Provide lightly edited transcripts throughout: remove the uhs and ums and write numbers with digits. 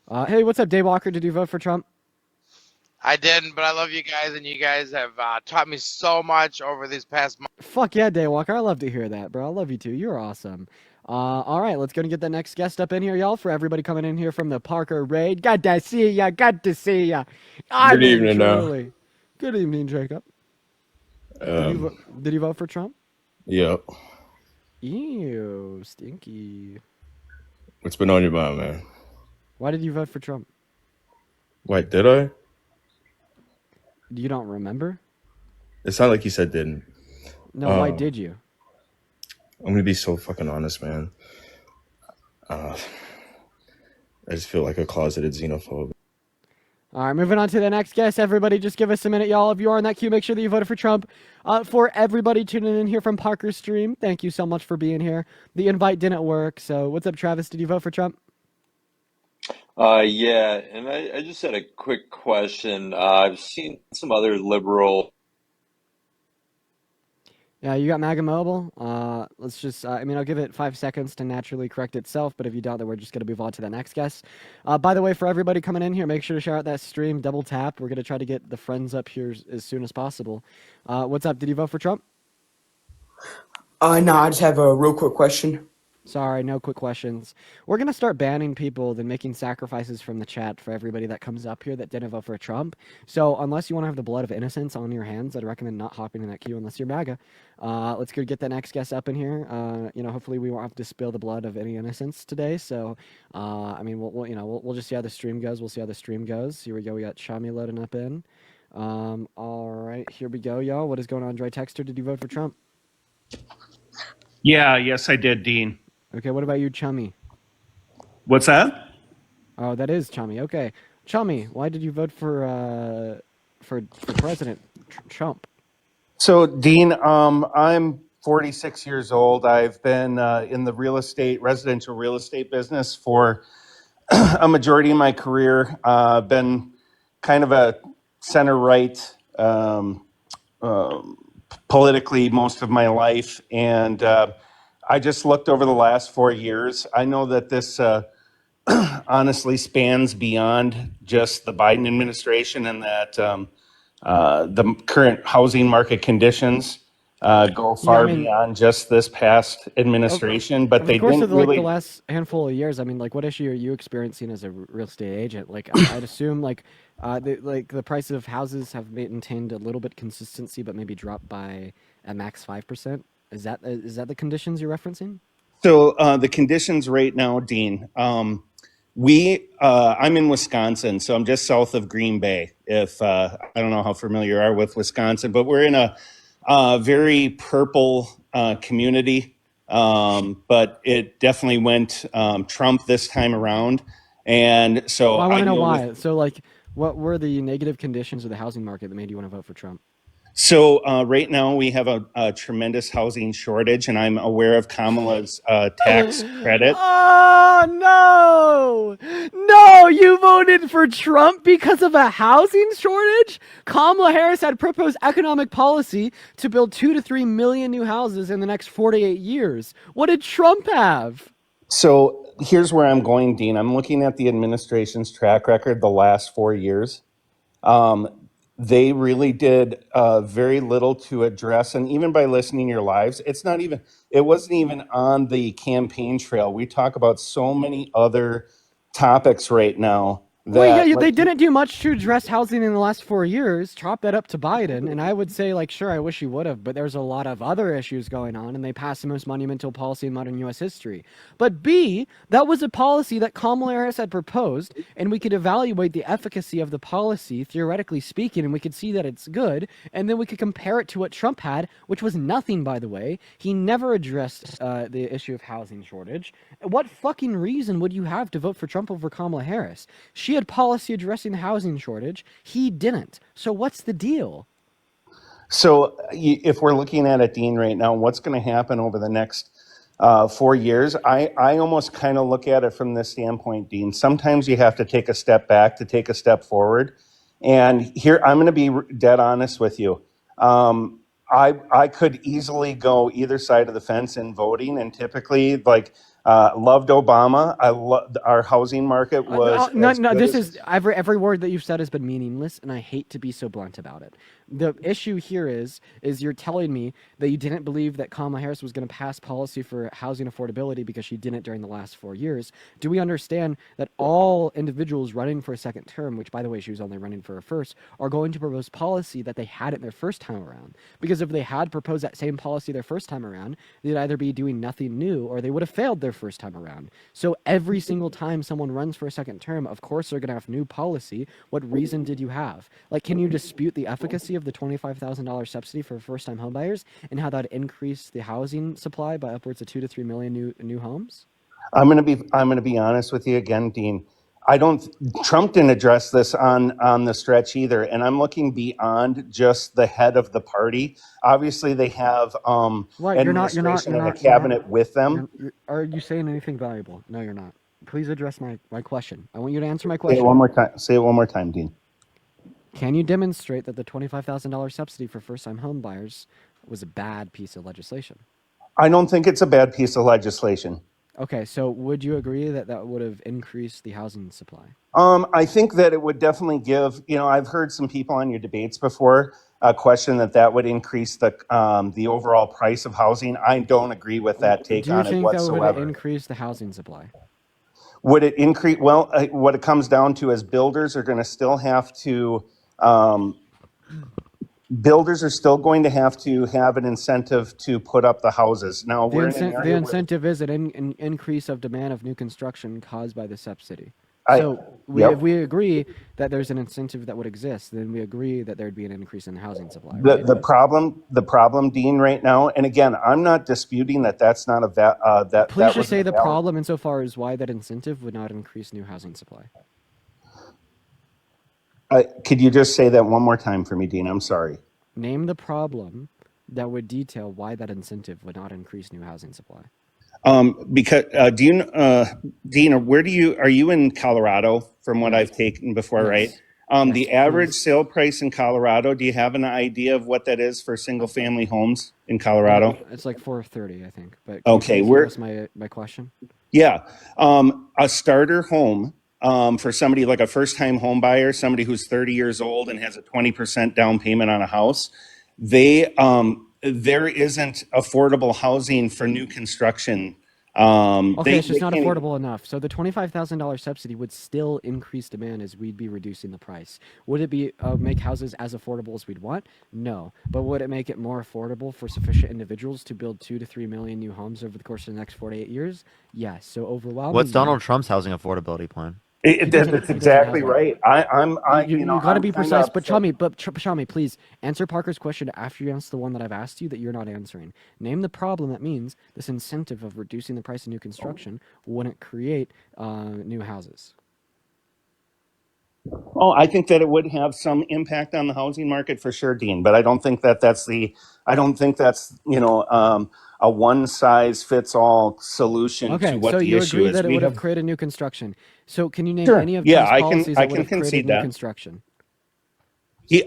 Hey, what's up, Daywalker? Did you vote for Trump? I didn't, but I love you guys, and you guys have taught me so much over these past months. Fuck yeah, Daywalker. I love to hear that, bro. I love you too. You're awesome. All right, let's go and get the next guest up in here, y'all. For everybody coming in here from the Parker raid. Good to see ya. Good to see ya. I Good mean, evening now. truly. Good evening, Jacob. Did you Um, did you vote for Trump? yeah. Ew, stinky. What's been on your mind, man? Why did you vote for Trump? Wait, did I? You don't remember? It's not like you said didn't. No, why Um, did you? I'm gonna be so fucking honest, man. Uh, I just feel like a closeted xenophobe. All right, moving on to the next guest. Everybody, just give us a minute, y'all. If you are in that queue, make sure that you voted for Trump. For everybody tuning in here from Parker's stream, thank you so much for being here. The invite didn't work, so what's up, Travis? Did you vote for Trump? Yeah, and I just had a quick question. I've seen some other liberal. Yeah, you got MAGA Mobile. Let's just, I mean, I'll give it 5 seconds to naturally correct itself, but if you don't, then we're just going to move on to the next guest. By the way, for everybody coming in here, make sure to share out that stream, double tap. We're going to try to get the friends up here as soon as possible. What's up? Did you vote for Trump? No, I just have a real quick question. Sorry, no quick questions. We're going to start banning people, then making sacrifices from the chat for everybody that comes up here that didn't vote for Trump. So, unless you want to have the blood of innocence on your hands, I'd recommend not hopping in that queue unless you're MAGA. Let's go get that next guest up in here. Hopefully we won't have to spill the blood of any innocence today. So, I mean, we'll just see how the stream goes. We'll see how the stream goes. Here we go. We got Shami loading up in. All right, here we go, y'all. What is going on, Dre Texter? Did you vote for Trump? Yeah, yes, I did, Dean. Okay, what about you, Chummy? What's that? Oh, that is Chummy. Okay, Chummy, why did you vote for President Trump? So, Dean, I'm 46 years old. I've been in the residential real estate business for a majority of my career. Been kind of a center right um, politically most of my life. And I just looked over the last 4 years. I know that this honestly spans beyond just the Biden administration, and that the current housing market conditions go Yeah, I far mean, beyond just this past of, administration, but of they course, didn't of the really. last handful of years. I mean, like, what issue are you experiencing as a real estate agent? Like, I'd assume the price of houses have maintained a little bit consistency, but maybe dropped by a max 5%. Is that the conditions you're referencing? So the conditions right now, Dean, I'm in Wisconsin, so I'm just south of Green Bay. If I don't know how familiar you are with Wisconsin, but we're in a very purple community. But it definitely went Trump this time around, and so Well, I want I to know deal with. why. So, like, what were the negative conditions of the housing market that made you want to vote for Trump? So right now we have a tremendous housing shortage, and I'm aware of Kamala's tax credit. Oh no! No, you voted for Trump because of a housing shortage? Kamala Harris had proposed economic policy to build 2 to 3 million new houses in the next 48 years. What did Trump have? So here's where I'm going, Dean. I'm looking at the administration's track record the last 4 years. Um, they really did very little to address, and even by listening to your lives, it wasn't even on the campaign trail. We talk about so many other topics right now Well, yeah, that, they like, didn't do much to address housing in the last 4 years. Chop that up to Biden, and I would say, like, sure, I wish he would have, but there's a lot of other issues going on, and they passed the most monumental policy in modern U.S. history. But B, that was a policy that Kamala Harris had proposed, and we could evaluate the efficacy of the policy, theoretically speaking, and we could see that it's good, and then we could compare it to what Trump had, which was nothing, by the way. He never addressed the issue of housing shortage. What fucking reason would you have to vote for Trump over Kamala Harris? She had policy addressing the housing shortage. He didn't. So what's the deal? so if we're looking at it, Dean, right now, what's going to happen over the next 4 years? I almost kind of look at it from this standpoint, Dean. Sometimes you have to take a step back to take a step forward. And here, I'm going to be dead honest with you. I could easily go either side of the fence in voting, and typically, like, Loved Obama. Our housing market was No, as no, good this as is every word that you've said has been meaningless, and I hate to be so blunt about it. The issue here is you're telling me that you didn't believe that Kamala Harris was going to pass policy for housing affordability because she didn't during the last 4 years. Do we understand that all individuals running for a second term, which by the way she was only running for a first, are going to propose policy that they hadn't their first time around? Because if they had proposed that same policy their first time around, they'd either be doing nothing new or they would have failed their first time around. So every single time someone runs for a second term, of course they're going to have new policy. What reason did you have? Like, can you dispute the efficacy of the $25,000 subsidy for first-time homebuyers and how that increased the housing supply by upwards of 2 to 3 million new homes? I'm gonna be honest with you again, Dean. I don't. Trump didn't address this on the stretch either, and I'm looking beyond just the head of the party. Obviously, they have What? administration of the cabinet with them. Are you saying anything valuable? No, you're not. Please address my question. I want you to answer my Say it question. one more time. Say it one more time, Dean. Can you demonstrate that the $25,000 subsidy for first-time home buyers was a bad piece of legislation? I don't think it's a bad piece of legislation. Okay, so would you agree that that would have increased the housing supply? I think that it would definitely give. I've heard some people on your debates before question that would increase the overall price of housing. I don't agree with that take Do you on it think that would whatsoever. increase the housing supply? Would it increase? Well, what it comes down to is builders are going to still have to. Builders are still going to have an incentive to put up the houses. Now The, we're in an incen- the area where incentive is an increase of demand of new construction caused by the subsidy. I- So yep. if we agree that there's an incentive that would exist, then we agree that there'd be an increase in the housing supply. Right? the problem, Dean, right now, and again, I'm not disputing that that's not that. Please just say the problem insofar as why that incentive would not increase new housing supply. Could you just say that one more time for me, Dean? I'm sorry. Name the problem that would detail why that incentive would not increase new housing supply. Because Dean, are you in Colorado? From what I've taken before, Yes. right? Yes, The average please. sale price in Colorado. Do you have an idea of what that is for single-family homes in Colorado? It's like 430, I think. But Okay, where's my question? Yeah, a starter home for somebody like a first-time home buyer, somebody who's 30 years old and has a 20% down payment on a house. There isn't affordable housing for new construction. Okay, it's just not affordable enough. So the $25,000 subsidy would still increase demand as we'd be reducing the price. Would it be make houses as affordable as we'd want? No. But would it make it more affordable for sufficient individuals to build 2 to 3 million new homes over the course of the next 4 to 8 years? Yes. So overwhelmingly. What's Donald Trump's housing affordability plan? That's exactly right. You got to be precise, but Chami, please answer Parker's question after you answer the one that I've asked you that you're not answering. Name the problem that means this incentive of reducing the price of new construction wouldn't create new houses. Oh, I think that it would have some impact on the housing market for sure, Dean. But I don't think that's a one-size-fits-all solution Okay, to what so the you issue agree is. that it We would have have created new construction. So can you name Sure. any of Yeah, these I can- policies I that can would have created concede new that. construction? he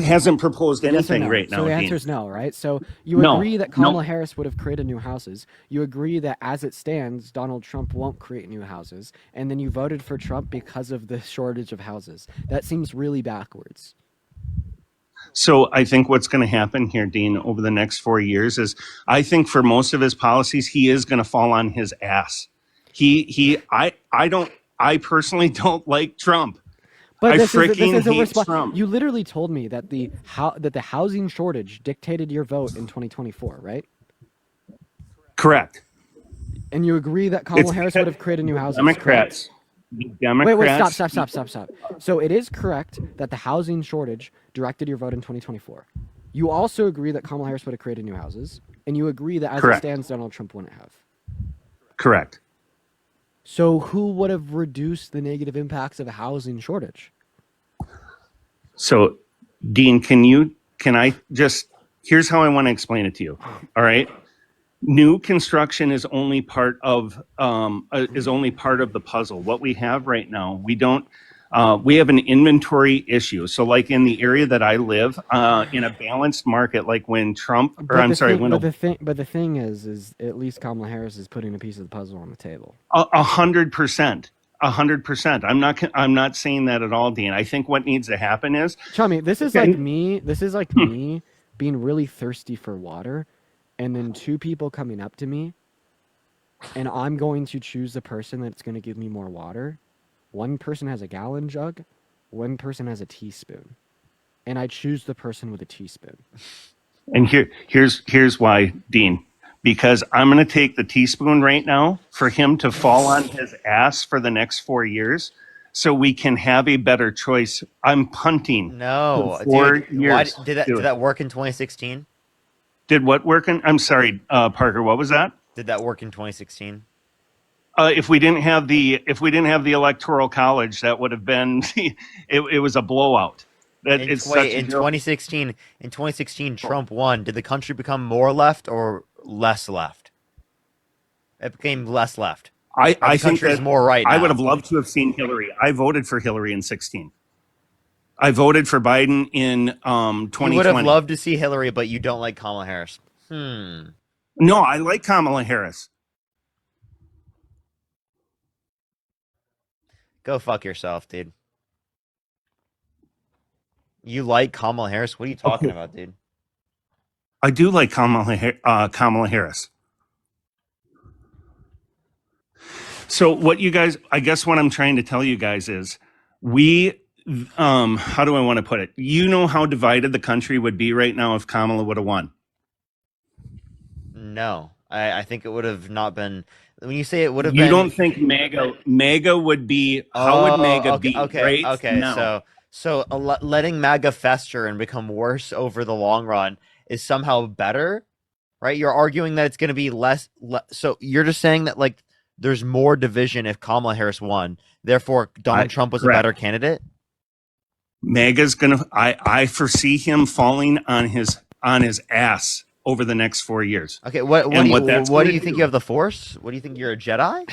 hasn't proposed Yes or anything no? right now, So the Dean. answer is no, right? So you No. agree that No. Kamala Harris would have created new houses. You agree that as it stands, Donald Trump won't create new houses. And then you voted for Trump because of the shortage of houses. That seems really backwards. So I think what's going to happen here, Dean, over the next 4 years is I think for most of his policies, he is going to fall on his ass. I personally don't like Trump. But I this freaking is a hate response. Trump. You literally told me that the housing shortage dictated your vote in 2024, right? Correct. And you agree that Kamala It's Harris would have created new houses, Democrats. correct? Wait, stop. So it is correct that the housing shortage directed your vote in 2024. You also agree that Kamala Harris would have created new houses, and you agree that as Correct. it stands, Donald Trump wouldn't have. Correct. So who would have reduced the negative impacts of a housing shortage? So, Dean, here's how I want to explain it to you. All right. New construction is only part of the puzzle. What we have right now, we don't. We have an inventory issue. So, like in the area that I live, in a balanced market, like when Trump, or But I'm the sorry, thing, when but the thing, but the thing is at least Kamala Harris is putting a piece of the puzzle on the table. 100%. 100%. I'm not saying that at all, Dean. I think what needs to happen is, Chummy, this is like me. This is like Hmm. me being really thirsty for water, and then two people coming up to me, and I'm going to choose the person that's going to give me more water. One person has a gallon jug, one person has a teaspoon, and I choose the person with a teaspoon. and here's why, Dean. Because I'm going to take the teaspoon right now for him to fall on his ass for the next 4 years, so we can have a better choice. I'm punting for No, 4 years, why did dude. that work in 2016? Did what work? I'm sorry, Parker. What was that? Did that work in 2016? If we didn't have the electoral college, that would have been it was a blowout. That In it's wait, such a in joke. 2016, Trump won. Did the country become more left or less left? It became less left. I The think country's that more right I would now. have loved to have seen Hillary. I voted for Hillary in 16. I voted for Biden in You would have 2020. loved to see Hillary, but you don't like Kamala Harris. No, I like Kamala Harris. Go fuck yourself, dude. You like Kamala Harris? What are you talking Okay. about, dude? I do like Kamala Harris. So what you guys, I guess what I'm trying to tell you guys is we, how do I want to put it? You know how divided the country would be right now if Kamala would have won. No, I think it would have not been. When you say it would have You been, don't think MAGA would be, how would MAGA okay, be right now? So letting MAGA fester and become worse over the long run is somehow better, right? You're arguing that it's going to be less. So you're just saying that like there's more division if Kamala Harris won, therefore Donald Trump was a Correct. better candidate. MAGA's gonna. I foresee him falling on his ass over the next 4 years. Okay, what And do you what that's what do gonna you think do- you have the Force? What do you think you're a Jedi?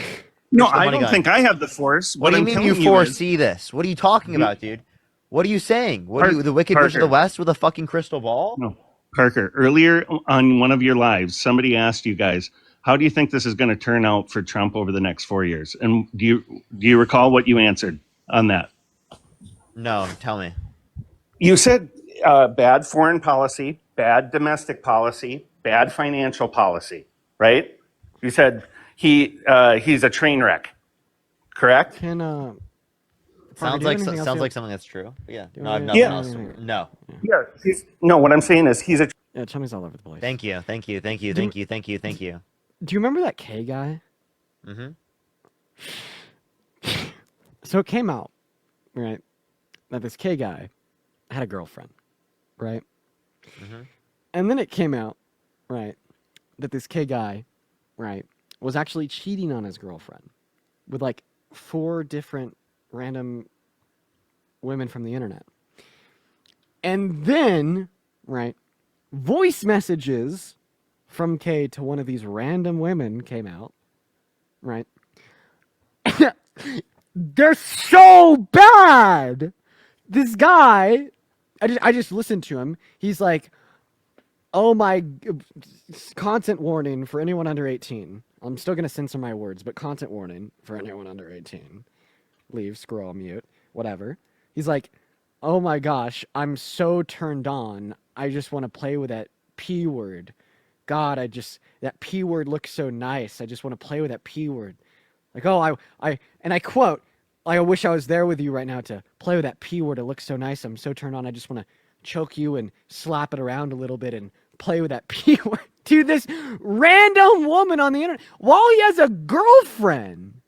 No, Crystal I Honey don't Gun. think I have the Force. What do you I'm mean telling you is, foresee this? What are you talking about, dude? What are you saying? What are you the Wicked Witch of the Parker. West with a fucking crystal ball? No, Parker. Earlier on one of your lives, somebody asked you guys, "How do you think this is going to turn out for Trump over the next 4 years?" And do you recall what you answered on that? No, tell me. You said bad foreign policy, bad domestic policy, bad financial policy, right? You said he's a train wreck, correct? Can Parker, Sounds do you have like anything else sounds you- like something that's true. But yeah, do you no, I have have nothing Yeah. else. No. Yeah. No, what I'm saying is he's a. Yeah, Chummy's all over the place. Thank you. Do you- Thank you. Do you remember that K guy? Mm-hmm. So it came out, right, that this K guy had a girlfriend, right? Mhm. And then it came out, right, that this K guy, right, was actually cheating on his girlfriend with like 4 different random women from the internet. And then, right, voice messages from K to one of these random women came out, right? They're so bad. This guy, I just listened to him. He's like, "Oh my, content warning for anyone under 18." I'm still gonna censor my words, but content warning for anyone under 18. Leave, scroll, mute, whatever. He's like, "Oh my gosh, I'm so turned on. I just want to play with that P word. God, that P word looks so nice. I just want to play with that P word." Like, oh, and I quote, "I wish I was there with you right now to play with that P word. It looks so nice. I'm so turned on. I just want to choke you and slap it around a little bit and play with that P word." Dude, this random woman on the internet while he has a girlfriend.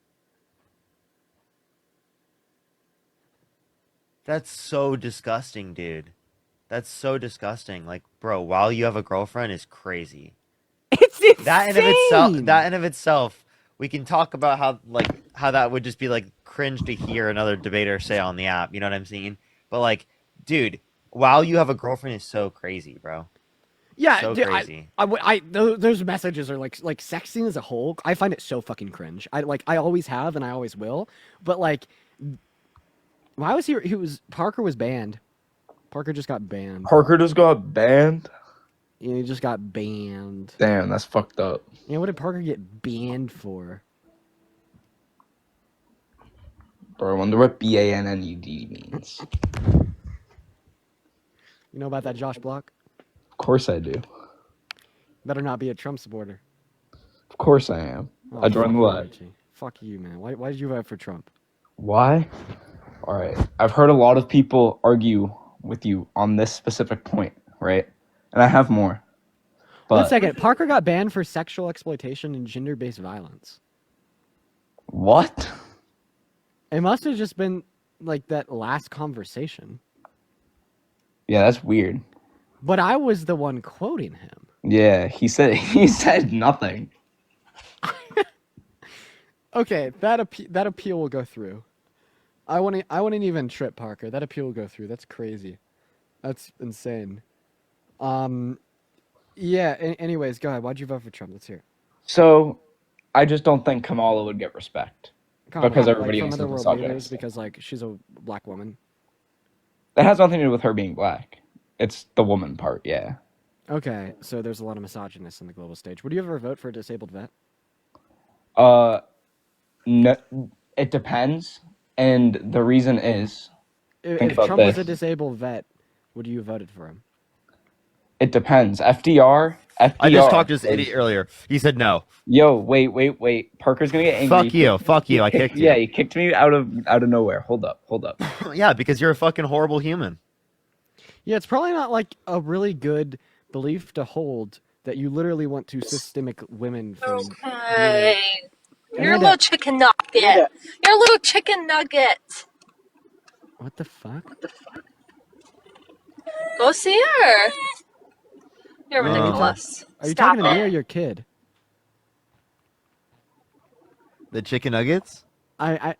That's so disgusting, dude. That's so disgusting. Like, bro, while you have a girlfriend is crazy. It's insane. That in of itself, we can talk about how that would just be like cringe to hear another debater say on the app. You know what I'm saying? But like, dude, while you have a girlfriend is so crazy, bro. Yeah, So dude, crazy. those messages are like sexting as a whole. I find it so fucking cringe. I always have and I always will. But like, Why was he? He was Parker was banned. Parker just got banned. Parker just got banned. Yeah, he just got banned. Damn, that's fucked up. Yeah, what did Parker get banned for? Bro, I wonder what BANNED means. You know about that Josh Block? Of course I do. Better not be a Trump supporter. Of course I am. Oh, I joined the fuck you, left. Richie. Fuck you, man. Why did you vote for Trump? Why? All right. I've heard a lot of people argue with you on this specific point, right? And I have more. But 1 second. Parker got banned for sexual exploitation and gender-based violence. what? It must have just been like that last conversation. Yeah, that's weird. But I was the one quoting him. Yeah, he said nothing. Okay, that appeal will go through. I wouldn't even trip Parker. That appeal will go through. That's crazy. That's insane. Yeah. Anyways, go ahead. Why'd you vote for Trump? Let's hear it. So, I just don't think Kamala would get respect. Kamala, Because everybody from else other is world misogynist. leaders because like she's a black woman. That has nothing to do with her being black. It's the woman part, yeah. Okay, so there's a lot of misogynists on the global stage. Would you ever vote for a disabled vet? No, it depends, and the reason is, think If about Trump was a this. disabled vet, would you have voted for him? It depends. FDR. I just talked to this was- idiot earlier. He said no. Yo, wait. Parker's gonna get angry. Fuck you. I kicked you. Yeah, he kicked me out of nowhere. Hold up. Yeah, because you're a fucking horrible human. Yeah, it's probably not like a really good belief to hold that you literally want to systemic women from. Okay. You're a Amanda, little chicken nugget. You're a little chicken nugget. what the fuck? Go see her. You're Are you ridiculous. Are you Stop talking to me or it. your kid? The chicken nuggets? I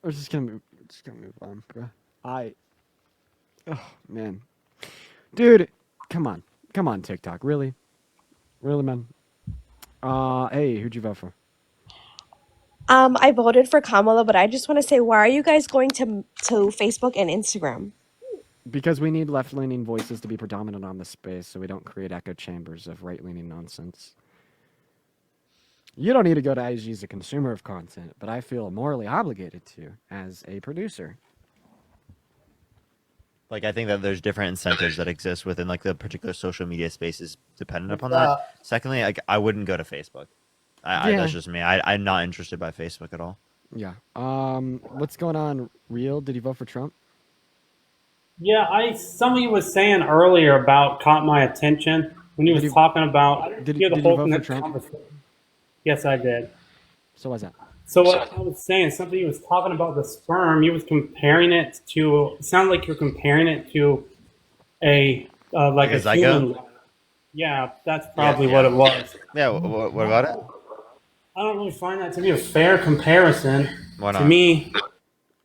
we're just gonna move on, bro. Oh man, dude, come on, TikTok, really, man. Hey, who'd you vote for? I voted for Kamala, but I just want to say, why are you guys going to Facebook and Instagram? Because we need left-leaning voices to be predominant on the space, so we don't create echo chambers of right-leaning nonsense. You don't need to go to IG as a consumer of content, but I feel morally obligated to as a producer. Like, I think that there's different incentives that exist within like the particular social media spaces dependent upon that. Secondly, I wouldn't go to Facebook. Yeah. That's just me. I'm not interested by Facebook at all. Yeah. What's going on, Real? Did you vote for Trump? Yeah, somebody was saying earlier about caught my attention when he was talking about Did the you whole vote for net Trump? conversation. Yes, I did. So what's that? So what I was saying, something he was talking about the sperm. He was comparing it to. It sounded like you're comparing it to a like a zygote? human. Yeah, that's probably what it was. Yeah. What about it? I don't really find that to be a fair comparison. Why To not? me,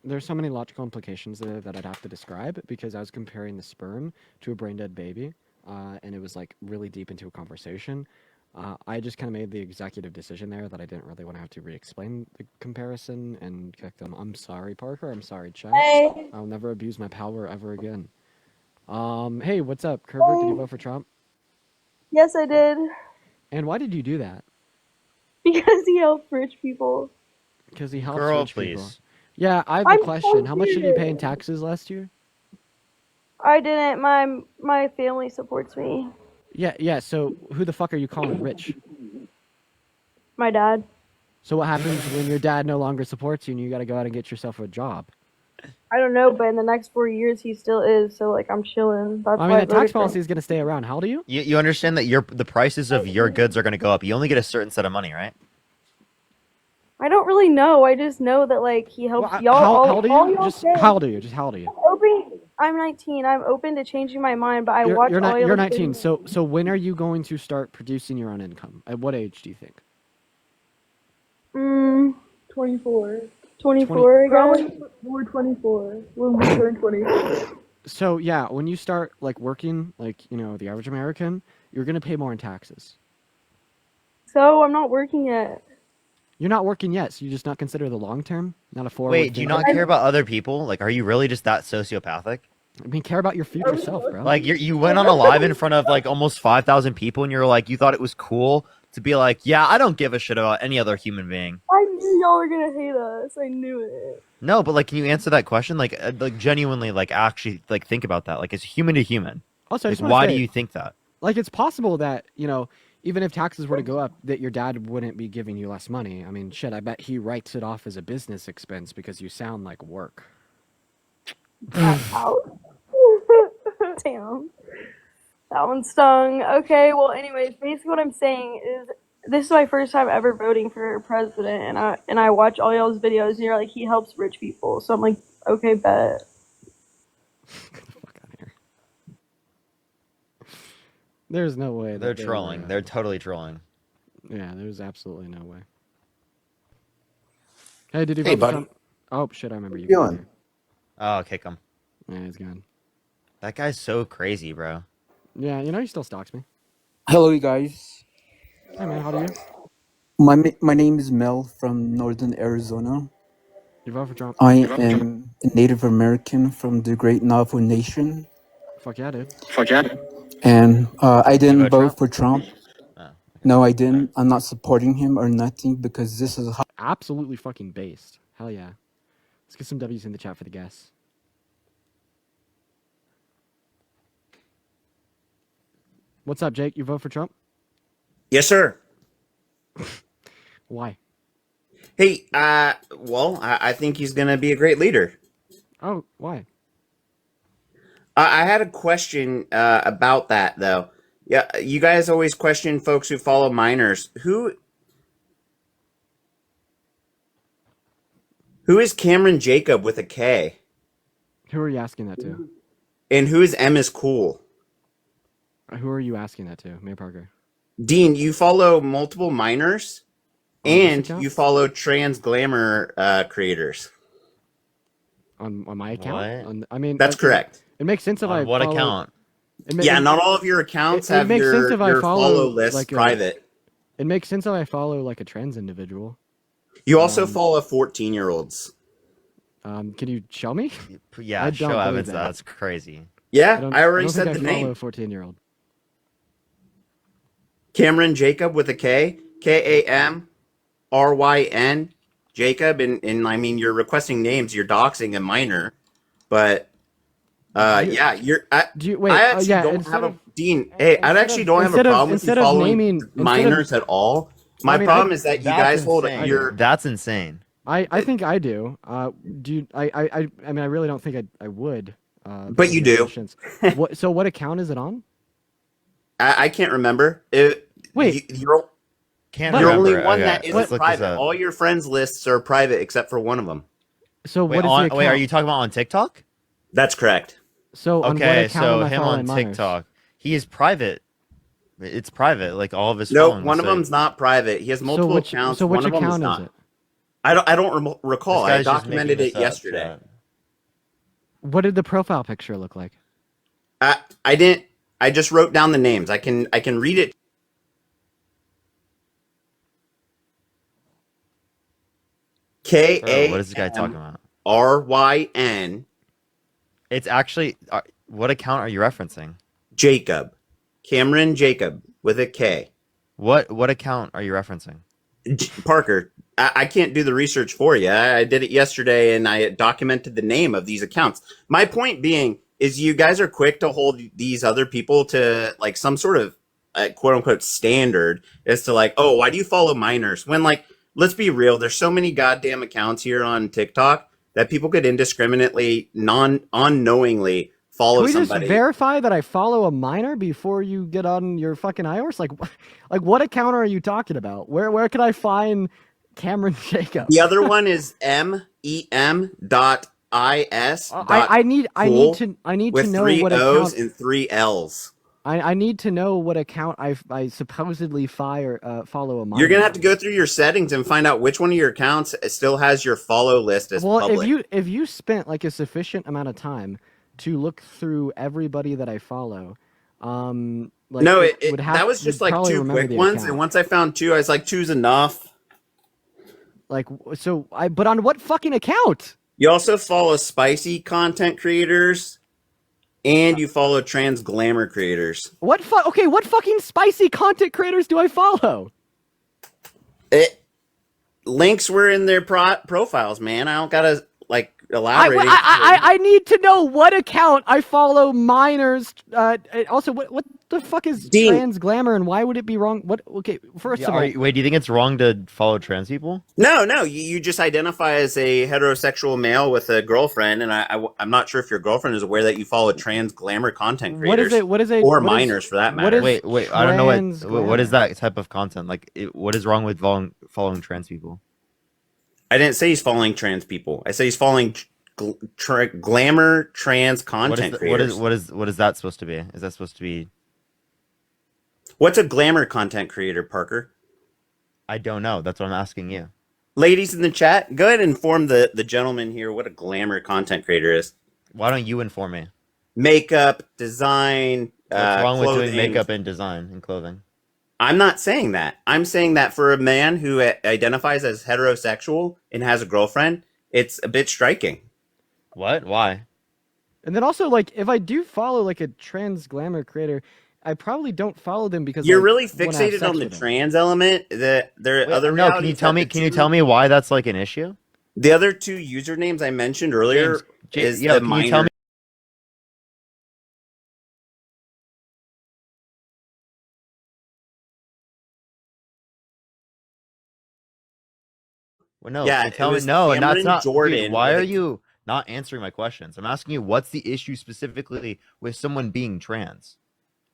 There's so many logical implications there that I'd have to describe because I was comparing the sperm to a brain-dead baby, and it was like really deep into a conversation. I just kind of made the executive decision there that I didn't really want to have to re-explain the comparison and kick them. I'm sorry, Parker. I'm sorry, chat. Hey. I'll never abuse my power ever again. Hey, what's up, Herbert? Did you vote for Trump? Yes, I did. And why did you do that? Because he helped rich people. Because he helps Girl, rich people. please. Yeah, I have a I'm question. How much did you pay in serious. taxes last year? I didn't. My family supports me. Yeah. So who the fuck are you calling rich? My dad. So what happens when your dad no longer supports you and you got to go out and get yourself a job? I don't know, but in the next 4 years, he still is. So like, I'm chilling. That's I why mean, the voted tax for him. policy is going to stay around. How old are you? You understand that the prices of your goods are going to go up. You only get a certain set of money, right? I don't really know. I just know that like he helps Well, y'all. how old are all you? y'all Just say. how old are you? Just how old are you? I'm 19. I'm open to changing my mind, but I watch You're all not. y'all You're 19. videos. So when are you going to start producing your own income? At what age do you think? 24. 24 again. We're 24. When we turn 24. So yeah, when you start like working, like the average American, you're gonna pay more in taxes. So I'm not working yet. You're not working yet, so you just not consider the long term, not a forward. Wait, do you not care about other people? Like, are you really just that sociopathic? I mean, care about your future self, bro. Like, you went on a live in front of like almost 5,000 people, and you're like, you thought it was cool to be like, yeah, I don't give a shit about any other human being. I knew y'all were gonna hate us. I knew it. No, but like, can you answer that question? Like genuinely, like actually, like think about that. Like, it's human to human. Also, I Like, just wanna why say, do you think that? Like, it's possible that, even if taxes were to go up, that your dad wouldn't be giving you less money. I mean, shit, I bet he writes it off as a business expense because you sound like work. Out. Damn. That one stung. Okay, well, anyways, basically what I'm saying is this is my first time ever voting for president, and I watch all y'all's videos, and you're like, he helps rich people. So I'm like, okay, bet. Get the fuck out of here. There's no way. They're trolling. They're totally trolling. Yeah, there's absolutely no way. Hey, did you Hey, vote for buddy. Trump? Oh, shit, I remember you. Feeling? Oh, kick him. Yeah, he's gone. That guy's so crazy, bro. Yeah, he still stalks me. Hello, you guys. Hey, man, how do you? My name is Mel from Northern Arizona. You vote for Trump? I am a Native American from the Great Navajo Nation. Fuck yeah, dude. And I didn't vote vote for Trump. Oh. No, I didn't. I'm not supporting him or nothing because this is how Absolutely fucking based. Hell yeah. Let's get some W's in the chat for the guests. What's up, Jake? You vote for Trump? Yes, sir. Why? Hey, well, I think he's going to be a great leader. Oh, why? I had a question about that, though. Yeah, you guys always question folks who follow minors. Who is Cameron Jacob with a K? Who are you asking that to? And who is M is cool? Who are you asking that to? Mayor Parker. Dean, you follow multiple minors, On this and account? you follow trans glamour creators. On my account? What? I mean, That's correct. It makes sense if I On what follow, account? Yeah, not all of your accounts it have makes sense your, if I your follow, follow list like, private. It makes sense if I follow like a trans individual. You also follow 14-year-olds. Can you show me? Yeah, I show don't believe evidence. that. That's crazy. Yeah, I already don't said think the I follow name. a 14-year-old. Cameron Jacob with a K. Kamryn Jacob. And I mean, you're requesting names. You're doxing a minor. But, yeah, you're... wait, I actually yeah, don't instead have a... of- Dean, hey, I actually don't have a problem with you instead of following naming- minors at all. My I mean, problem is that you guys hold insane. your... That's insane. I think I do. Do you, I mean, I really don't think I would. But you do. So what account is it on? I can't remember. Wait. You're Can't the remember. only one Okay, that let's isn't look this private. up. All your friends lists are private except for one of them. So Wait, what is the account? wait, are you talking about on TikTok? That's correct. So on what Okay, account so am I him following on minors? TikTok, he is private. It's private, like all of his. No, following one of lists are- them's not private. He has multiple accounts. So which one of them is account not. is it? I don't recall. This I guy's just documented making it this up, yesterday. chat. What did the profile picture look like? I didn't. I just wrote down the names. I can read it. Bro, what is this guy talking about? KAMRYN It's actually. What account are you referencing? Jacob. Cameron Jacob with a K. What account are you referencing? Parker, I can't do the research for you. I did it yesterday and I documented the name of these accounts. My point being is you guys are quick to hold these other people to like some sort of quote unquote standard as to like, oh, why do you follow minors? When like, let's be real, there's so many goddamn accounts here on TikTok that people could indiscriminately, unknowingly follow Can we somebody. just verify that I follow a minor before you get on your fucking iOS? Like what account are you talking about? Where can I find Cameron Jacob? The other one is MEM.is. I need with to know 3 what O's account. and 3 L's. I need to know what account I supposedly follow a minor. You're gonna have to go through your settings and find out which one of your accounts still has your follow list as Well, public. if you spent like a sufficient amount of time to look through everybody that I follow, like No, would have, that was just you'd like probably 2 remember quick the ones, account. and once I found 2, I was like, 2's enough. Like, but on what fucking account? You also follow spicy content creators, and you follow trans glamour creators. What fucking spicy content creators do I follow? Links were in their profiles, man. I don't gotta like elaborate. I need to know what account I follow minors. Also, what the fuck is Dean. trans glamour, and why would it be wrong? What? Okay, first of all, wait, do you think it's wrong to follow trans people? No, you just identify as a heterosexual male with a girlfriend, and I'm not sure if your girlfriend is aware that you follow trans glamour content creators. What is it? Or minors, for that matter. Wait, I don't know what is that type of content? Like, what is wrong with following trans people? I didn't say he's following trans people. I said he's following glamour trans content creators. What is that supposed to be? Is that supposed to be? What's a glamour content creator, Parker? I don't know. That's what I'm asking you. Ladies in the chat, go ahead and inform the gentleman here what a glamour content creator is. Why don't you inform me? Makeup, design, What's wrong clothing. with doing makeup and design and clothing? I'm not saying that. I'm saying that for a man who identifies as heterosexual and has a girlfriend, it's a bit striking. What? Why? And then also, like, if I do follow like a trans glamour creator, I probably don't follow them because You're like, really wanna have fixated sex on the with them. trans element. There are other. No, can you tell me? Can you tell me why that's like an issue? The other two usernames I mentioned earlier is the can minor. you tell me? Well, no, Yeah, tell it me was no, and that's Cameron not. Jordan. Dude, why are you not answering my questions? I'm asking you, what's the issue specifically with someone being trans?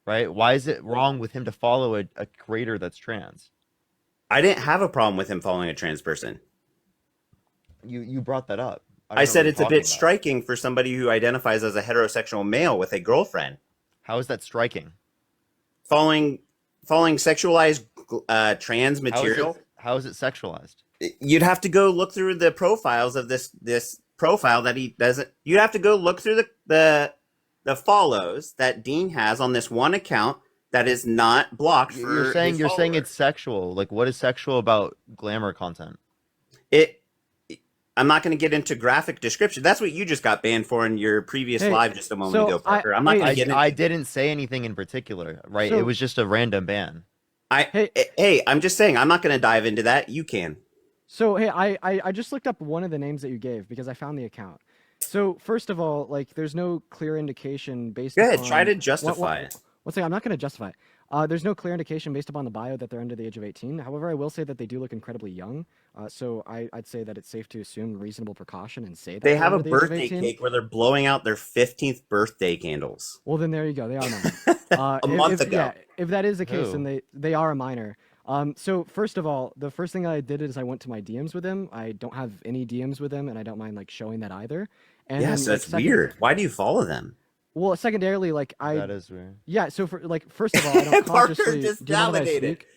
Right? Why is it wrong with him to follow a creator that's trans? I didn't have a problem with him following a trans person. You brought that up. I said it's a bit striking for somebody who identifies as a heterosexual male with a girlfriend. How is that striking? Following sexualized trans material. How is it sexualized? You'd have to go look through the profiles of this profile that he doesn't. You'd have to go look through the follows that Dean has on this one account that is not blocked. You're saying it's sexual. Like, what is sexual about glamour content? I'm not going to get into graphic description. That's what you just got banned for in your previous live just a moment ago, Parker. I'm not going to get into. I didn't say anything in particular, right? It was just a random ban. Hey, I'm just saying I'm not going to dive into that. You can. So hey, I just looked up one of the names that you gave because I found the account. So first of all, like, there's no clear indication based. Go ahead, upon, try to justify it. One second, I'm not going to justify it. There's no clear indication based upon the bio that they're under the age of 18. However, I will say that they do look incredibly young. So I'd say that it's safe to assume reasonable precaution and say that they have a birthday cake where they're blowing out their 15th birthday candles. Well, then there you go. They are minor. A month ago. Yeah, if that is the case, then they are a minor. So first of all, the first thing I did is I went to my DMs with him. I don't have any DMs with him, and I don't mind like showing that either. And yeah, then, so that's weird. Why do you follow them? Well, secondarily, like that is weird. Yeah, so for like first of all, I don't consciously just do you know that I validated. sneak?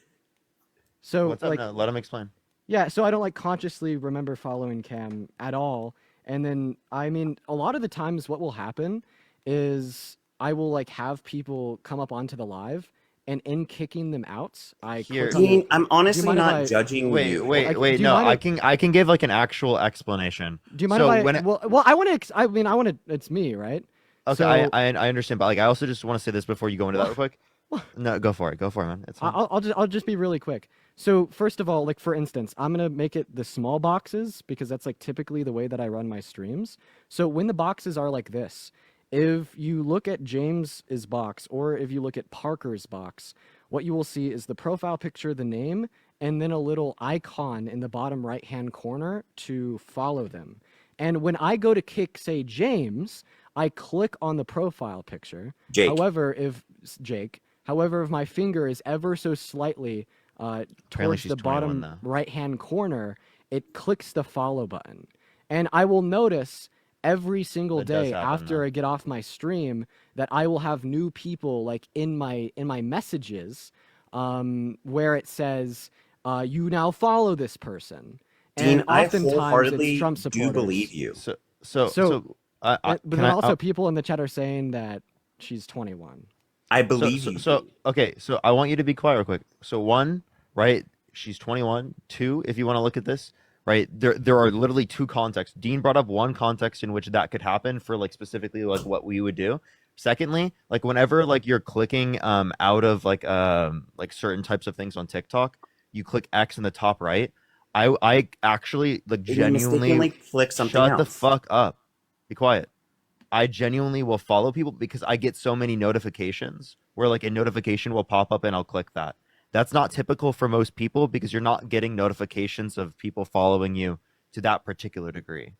So What's up like now? Let him explain. Yeah, so I don't like consciously remember following Cam at all. And then I mean, a lot of the times what will happen is I will like have people come up onto the live, and in kicking them out, I click on Dean, the- I'm honestly do you mind not if I- judging you. Wait. No, I can give like an actual explanation. Do you mind so if I? when Well, I want to. I mean, I want to. It's me, right? Okay, So, I understand, but like I also just want to say this before you go into that real quick. No, go for it, man. It's fine. I'll just be really quick. So first of all, like for instance, I'm gonna make it the small boxes because that's like typically the way that I run my streams. So when the boxes are like this, if you look at James's box or if you look at Parker's box, what you will see is the profile picture, the name, and then a little icon in the bottom right-hand corner to follow them. And when I go to kick, say, James, I click on the profile picture. Jake. However, if my finger is ever so slightly towards she's the 21 bottom though. right-hand corner, it clicks the follow button. And I will notice every single That does day happen, after though. I get off my stream that I will have new people like in my messages where it says you now follow this person. Dean, And I oftentimes wholeheartedly it's Trump do supporters. believe you. But then also people in the chat are saying that she's 21. I believe you. So okay, so I want you to be quiet real quick. So one, right? She's 21. Two, if you want to look at this, right? There are literally two contexts. Dean brought up one context in which that could happen for like specifically like what we would do. Secondly, like whenever like you're clicking out of like certain types of things on TikTok, you click X in the top right. I actually like You genuinely mistakenly click something shut the else. fuck up. Be quiet. I genuinely will follow people because I get so many notifications where like a notification will pop up and I'll click that. That's not typical for most people because you're not getting notifications of people following you to that particular degree.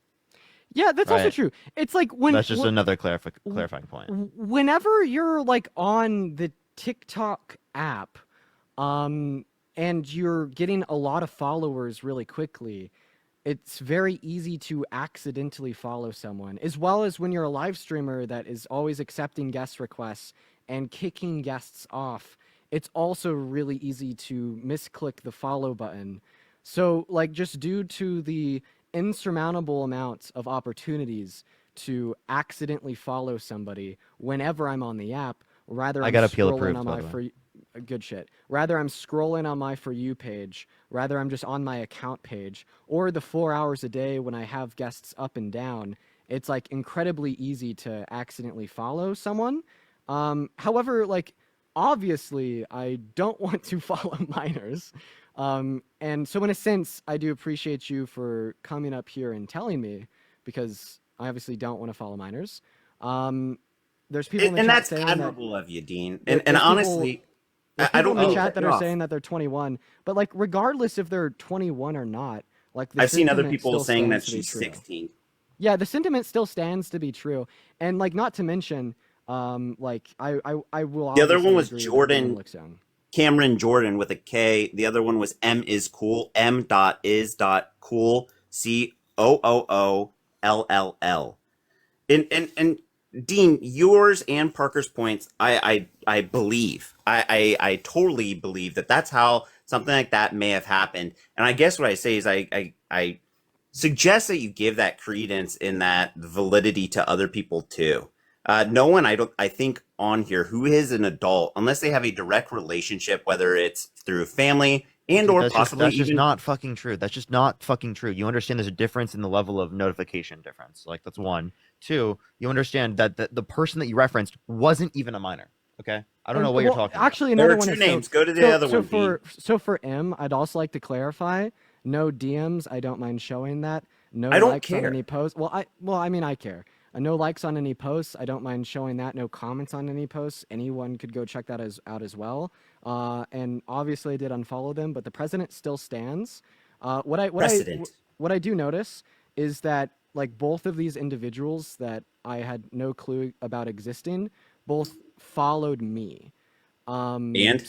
Yeah, that's also Right. true. It's like when That's just another clarifying point. whenever you're like on the TikTok app, and you're getting a lot of followers really quickly, it's very easy to accidentally follow someone, as well as when you're a live streamer that is always accepting guest requests and kicking guests off. It's also really easy to misclick the follow button. So, like, just due to the insurmountable amounts of opportunities to accidentally follow somebody whenever I'm on the app, rather I I'm got appeal scrolling approved, on by my the way. for good shit. Rather I'm scrolling on my For You page, rather I'm just on my account page, or the 4 hours a day when I have guests up and down, it's like incredibly easy to accidentally follow someone. However, like obviously I don't want to follow minors. And so in a sense, I do appreciate you for coming up here and telling me, because I obviously don't want to follow minors. There's people in the And chat that's saying that admirable of you, Dean. there- And there's people honestly, there's I people don't in the mean to chat cut that you are off. saying that they're 21, but like regardless if they're 21 or not, like the I've seen other sentiment people still saying that stands to be she's true. 16. Yeah, the sentiment still stands to be true, and like not to mention, like I will The other one obviously was agree that Dean Jordan looks young. Cameron Jordan with a K. The other one was M is cool. M dot is dot cool. COOOLLL. And Dean, yours and Parker's points, I believe. I totally believe that that's how something like that may have happened. And I guess what I say is I suggest that you give that credence in that validity to other people too. No one I think on here who is an adult, unless they have a direct relationship, whether it's through family and Dude, or that's possibly just even not fucking true. That's just not fucking true. You understand there's a difference in the level of notification difference. Like that's one. Two, you understand that the person that you referenced wasn't even a minor. Okay, I don't know what you're talking about. Actually, There another are one two is names. Go to the other one, so for M, I'd also like to clarify. No DMs. I don't mind showing that. No I don't likes on care. any post. Well, I mean, I care. No likes on any posts. I don't mind showing that. No comments on any posts. Anyone could go check that out as well. And obviously, I did unfollow them, but the president still stands. Precedent. What I do notice is that like both of these individuals that I had no clue about existing, both followed me. And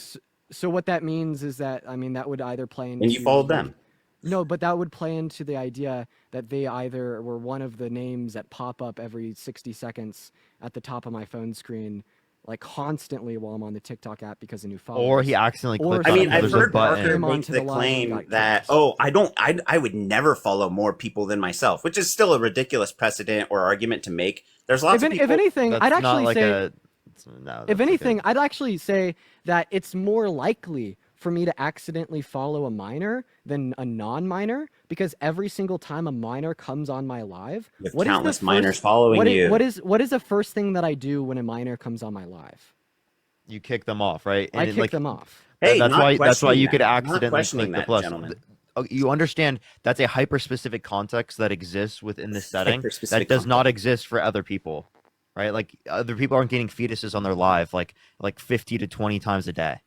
So what that means is that, I mean, that would either play into and you followed like, them. no, but that would play into the idea that they either were one of the names that pop up every 60 seconds at the top of my phone screen, like constantly while I'm on the TikTok app because of new followers. Or he accidentally Or clicked I on it mean, because I've there's a heard Parker button. came make onto the the live and claim got that, kicked. oh, I would never follow more people than myself, which is still a ridiculous precedent or argument to make. There's lots of people. If anything, That's I'd not actually like say, a. No, if that's anything, like I'd actually say that it's more likely for me to accidentally follow a minor than a non-minor, because every single time a minor comes on my live, You have what is the countless first, minors following you. what is the first thing that I do when a minor comes on my live? you kick them off, right? I And kick them off. Hey, that's not why questioning you could that. Not accidentally questioning click the that, plus. gentlemen. You understand that's a hyper specific context that exists within this setting Hyper-specific that does not exist for other people, right? Like other people aren't getting fetuses on their live like 50 to 20 times a day,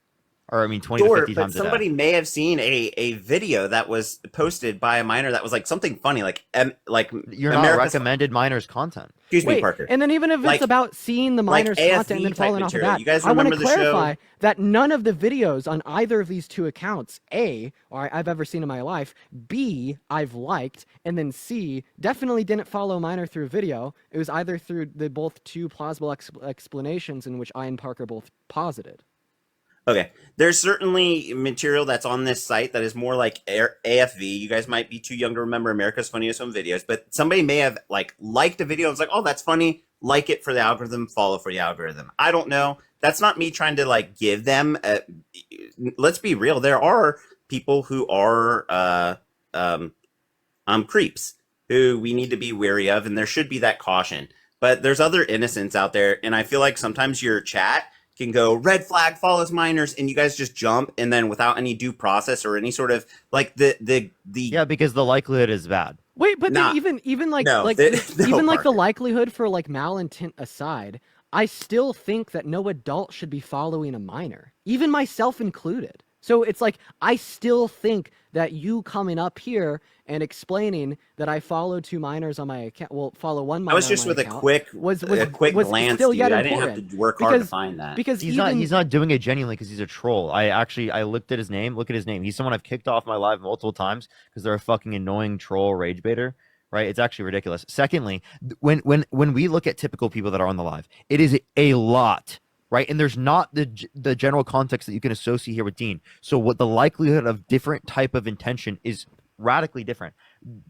or I mean 20 to Sure, 50 but times a day. somebody may have seen a video that was posted by a minor that was like something funny, like You're not recommended minors content. Excuse me, Wait, Parker. and then even if Like- it's about seeing the like minors AFV content and then type following off of material. that, You guys I want to remember the show? clarify that none of the videos on either of these two accounts, A, or I've ever seen in my life, B, I've liked, and then C, definitely didn't follow minor through video. It was either through the both two plausible explanations in which I and Parker both posited. Okay, there's certainly material that's on this site that is more like AFV. You guys might be too young to remember America's Funniest Home Videos, but somebody may have liked a video and was like, "Oh, that's funny." Like it for the algorithm, follow for the algorithm. I don't know. That's not me trying to give them. Let's be real. There are people who are creeps who we need to be wary of, and there should be that caution. But there's other innocents out there, and I feel like sometimes your chat can go red flag follows minors, and you guys just jump, and then without any due process or any sort of like the Yeah, because the likelihood is bad. Wait, but Nah. then even like No, like they- the- no, even like the Parker. likelihood for like malintent aside, I still think that no adult should be following a minor, even myself included. So it's like I still think that you coming up here and explaining that I follow 2 minors on my account, well, follow 1 minor. I was just on my with a account, quick was glance, still dude. yet I didn't important. have to work hard to find that. Because He's even, not doing it genuinely because he's a troll. I looked at his name. Look at his name. He's someone I've kicked off my live multiple times because they're a fucking annoying troll rage baiter. Right? It's actually ridiculous. Secondly, when we look at typical people that are on the live, it is a lot, right? And there's not the general context that you can associate here with Dean. So what the likelihood of different type of intention is radically different.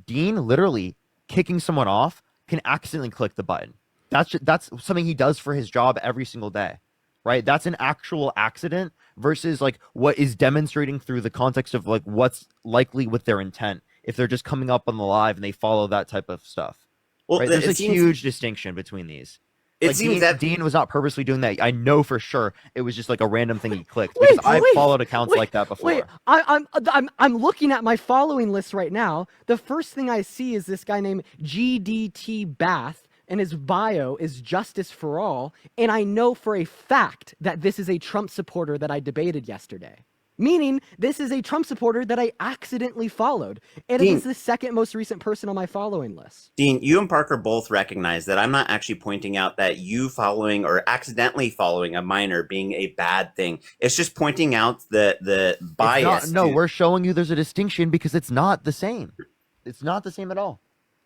Dean literally kicking someone off can accidentally click the button. That's something he does for his job every single day, right? That's an actual accident versus like what is demonstrating through the context of like what's likely with their intent if they're just coming up on the live and they follow that type of stuff. Well, right? There's a it seems- huge distinction between these. It Like seems Dean, that Dean was not purposely doing that. I know for sure it was just like a random thing he clicked because I've followed accounts like that before. Wait, I'm looking at my following list right now. The first thing I see is this guy named GDT Bath, and his bio is Justice for All, and I know for a fact that this is a Trump supporter that I debated yesterday. Meaning, this is a Trump supporter that I accidentally followed, and Dean. it is the second most recent person on my following list. Dean, you and Parker both recognize that I'm not actually pointing out that you following or accidentally following a minor being a bad thing. It's just pointing out the bias. No, to- we're showing you there's a distinction because it's not the same. It's not the same at all.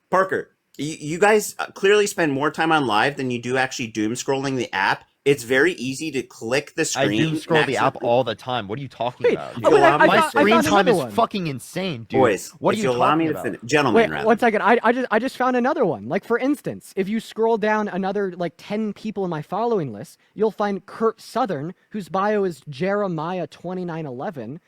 Parker, you guys clearly spend more time on live than you do actually doom scrolling the app. It's very easy to click the I screen. do and scroll the app accidentally- all the time. What are you talking Wait, about? oh, wait, I My found screen time another is one. fucking insane, dude. Boys, what are if you you allow me talking to about? finish, gentlemen, Wait, rather. 1 second. I just found another one. Like, for instance, if you scroll down another like 10 people in my following list, you'll find Kurt Southern, whose bio is Jeremiah2911,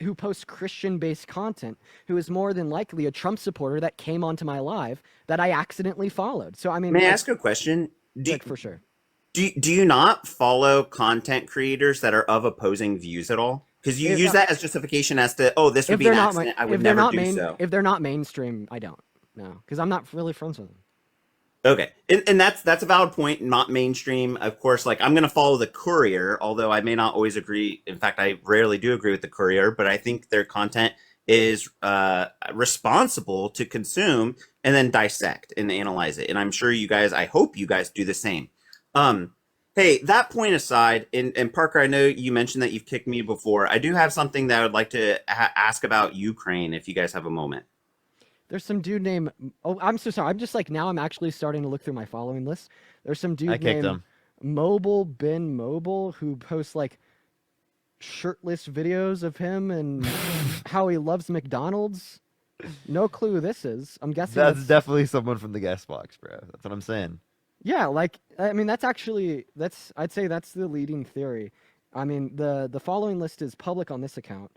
who posts Christian-based content, who is more than likely a Trump supporter that came onto my live that I accidentally followed. So I mean, May I like, ask a question? like, for sure. Do you not follow content creators that are of opposing views at all? Because you If- use that as justification as to, oh, this would If be an they're not, accident. I if would they're never not do main, so. if they're not mainstream, I don't. No, because I'm not really friends with them. Okay, and that's a valid point. Not mainstream, of course. Like I'm going to follow the Courier, although I may not always agree. In fact, I rarely do agree with the Courier, but I think their content is responsible to consume and then dissect and analyze it. And I'm sure you guys, I hope you guys do the same. Hey, that point aside, and Parker, I know you mentioned that you've kicked me before. I do have something that I would like to ask about Ukraine, if you guys have a moment. There's some dude named. Oh, I'm so sorry. I'm just like now. I'm actually starting to look through my following list. There's some dude I kicked named him. Mobile Ben Mobile who posts like shirtless videos of him and how he loves McDonald's. No clue who this is. I'm guessing That's definitely someone from the guest box, bro. That's what I'm saying. Yeah, like I mean that's actually I'd say that's the leading theory. I mean the following list is public on this account.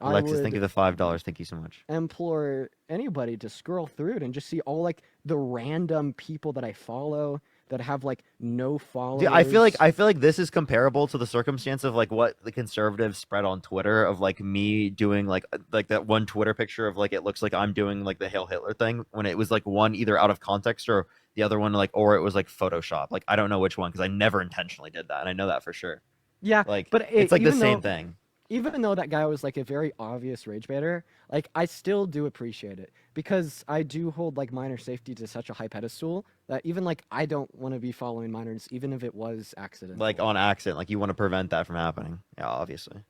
Alexis, I would thank you for the $5. Thank you so much. implore anybody to scroll through it and just see all like the random people that I follow that have like no followers. Dude, I feel like this is comparable to the circumstance of like what the conservatives spread on Twitter of like me doing like that one Twitter picture of like it looks like I'm doing like the Hail Hitler thing when it was like one either out of context or the other one like or it was like Photoshop. Like I don't know which one because I never intentionally did that and I know that for sure. Yeah, Like but it's like the even same though- thing. Even though that guy was like a very obvious rage baiter, like I still do appreciate it because I do hold like minor safety to such a high pedestal that even like I don't want to be following minors, even if it was accidental. Like on accident, like you want to prevent that from happening. Yeah, obviously.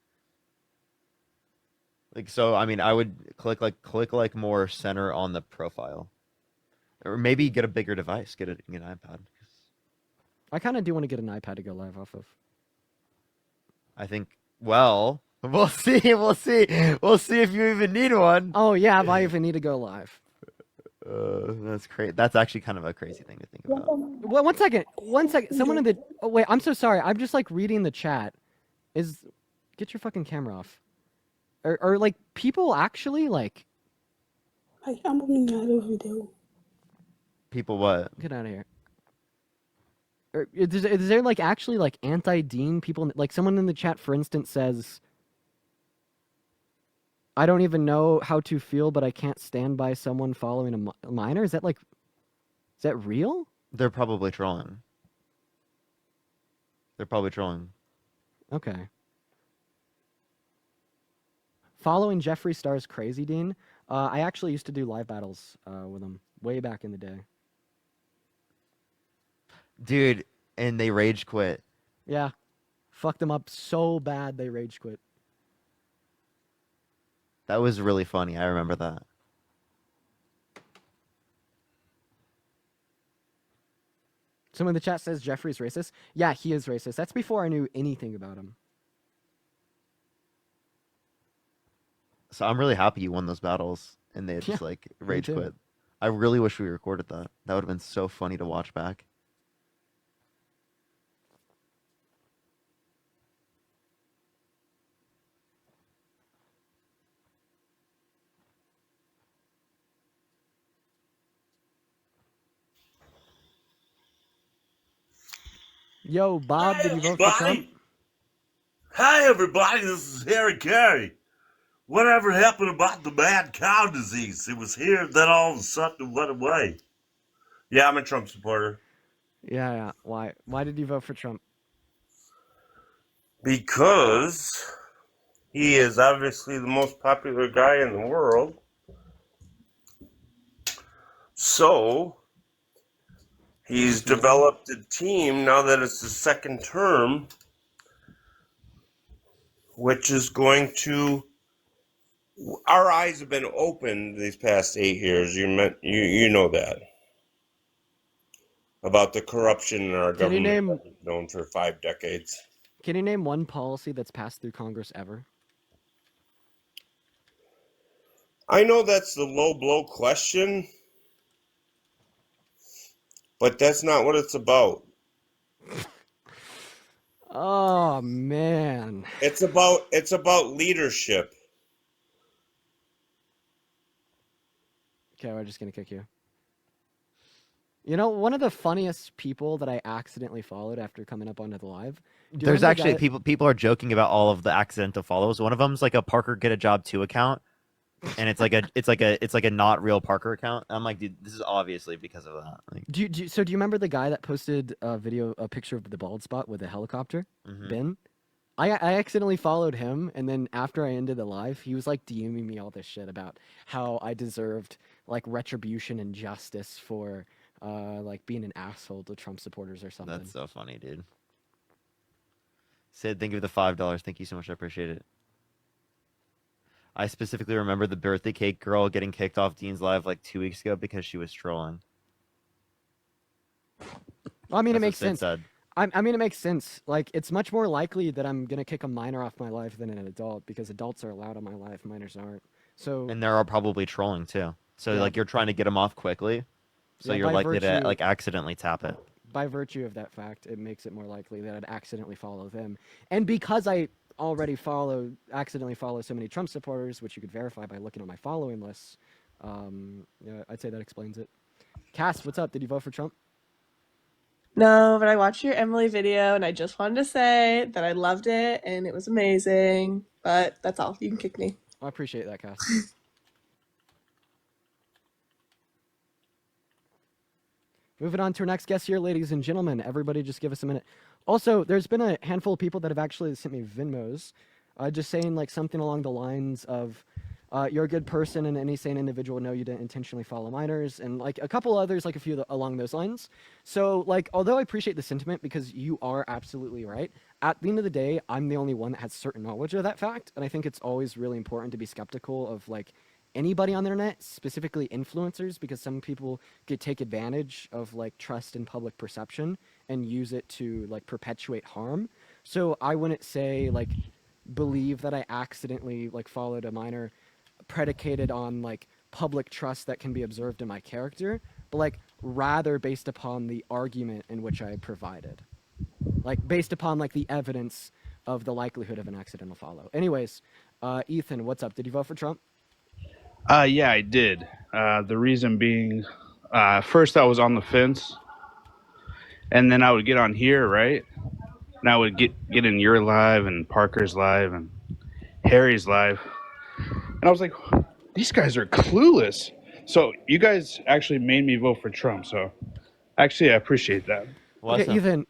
Like so, I mean, I would click like more center on the profile, or maybe get a bigger device, get an iPad. I kind of do want to get an iPad to go live off of. I think. Well, we'll see. We'll see if you even need one. Oh yeah, if I even need to go live. That's crazy. That's actually kind of a crazy thing to think about. Well, 1 second. 1 second. Someone in the. Oh wait, I'm so sorry. I'm just like reading the chat. Get your fucking camera off. Or like people actually like Hayaan mo nangyari video. People what? Get out of here. Is there like actually like anti-Dean people? Like someone in the chat, for instance, says, "I don't even know how to feel, but I can't stand by someone following a minor." Is that like, is that real? They're probably trolling. They're probably trolling. Okay. Following Jeffree Star's Crazy Dean. I actually used to do live battles with him way back in the day. Dude, and they rage quit. Yeah. Fucked them up so bad they rage quit. That was really funny. I remember that. Someone in the chat says Jeffrey's racist. Yeah, he is racist. That's before I knew anything about him. So I'm really happy you won those battles and they just like rage quit. I really wish we recorded that. That would have been so funny to watch back. Yo, Bob, did you vote for Trump? Hi, everybody. This is Harry Carey. Whatever happened about the mad cow disease? It was here, then all of a sudden it went away. Yeah, I'm a Trump supporter. Yeah. Why? Why did you vote for Trump? Because he is obviously the most popular guy in the world. So, he's developed a team now that it's the second term, which is going to... Our eyes have been opened these past 8 years. You know that. About the corruption in our government that we've known for 5 decades. Can you name one policy that's passed through Congress ever? I know that's the low blow question, but that's not what it's about. Oh man. It's about leadership. Okay, we're just gonna kick you. You know, one of the funniest people that I accidentally followed after coming up onto the live. There's actually people are joking about all of the accidental follows. One of them's like a Parker Get a Job 2 account, and it's like a not real Parker account. I'm like, dude, this is obviously because of that. Like, do you remember the guy that posted a picture of the bald spot with a helicopter? Ben? I accidentally followed him, and then after I ended the live, he was like DMing me all this shit about how I deserved like retribution and justice for like being an asshole to Trump supporters or something. That's so funny, dude. Sid, thank you for the $5. Thank you so much. I appreciate it. I specifically remember the birthday cake girl getting kicked off Dean's Live like 2 weeks ago because she was trolling. Well, I mean, it That's makes what Sid sense. said. I mean, it makes sense. Like, it's much more likely that I'm gonna kick a minor off my life than an adult because adults are allowed on my life, minors aren't. So. And there are probably trolling too. So like you're trying to get them off quickly, so you're likely to like accidentally tap it. By virtue of that fact, it makes it more likely that I'd accidentally follow them. And because I already accidentally follow so many Trump supporters, which you could verify by looking at my following lists, yeah, I'd say that explains it. Cass, what's up? Did you vote for Trump? No, but I watched your Emily video, and I just wanted to say that I loved it, and it was amazing. But that's all. You can kick me. I appreciate that, Cass. Moving on to our next guest here, ladies and gentlemen. Everybody just give us a minute. Also, there's been a handful of people that have actually sent me Venmos, just saying like something along the lines of, you're a good person and any sane individual would know you didn't intentionally follow minors, and like a couple others, like a few along those lines. So like, although I appreciate the sentiment because you are absolutely right, at the end of the day, I'm the only one that has certain knowledge of that fact. And I think it's always really important to be skeptical of like anybody on the internet, specifically influencers, because some people could take advantage of like trust in public perception and use it to like perpetuate harm. So I wouldn't say like believe that I accidentally like followed a minor predicated on like public trust that can be observed in my character, but like rather based upon the argument in which I provided, like based upon like the evidence of the likelihood of an accidental follow. Anyways, Ethan, what's up? Did you vote for Trump? Yeah, I did. The reason being, first I was on the fence, and then I would get on here, right? And I would get in your live and Parker's live and Harry's live, and I was like, these guys are clueless. So you guys actually made me vote for Trump. So actually, I appreciate that. Okay, Ethan,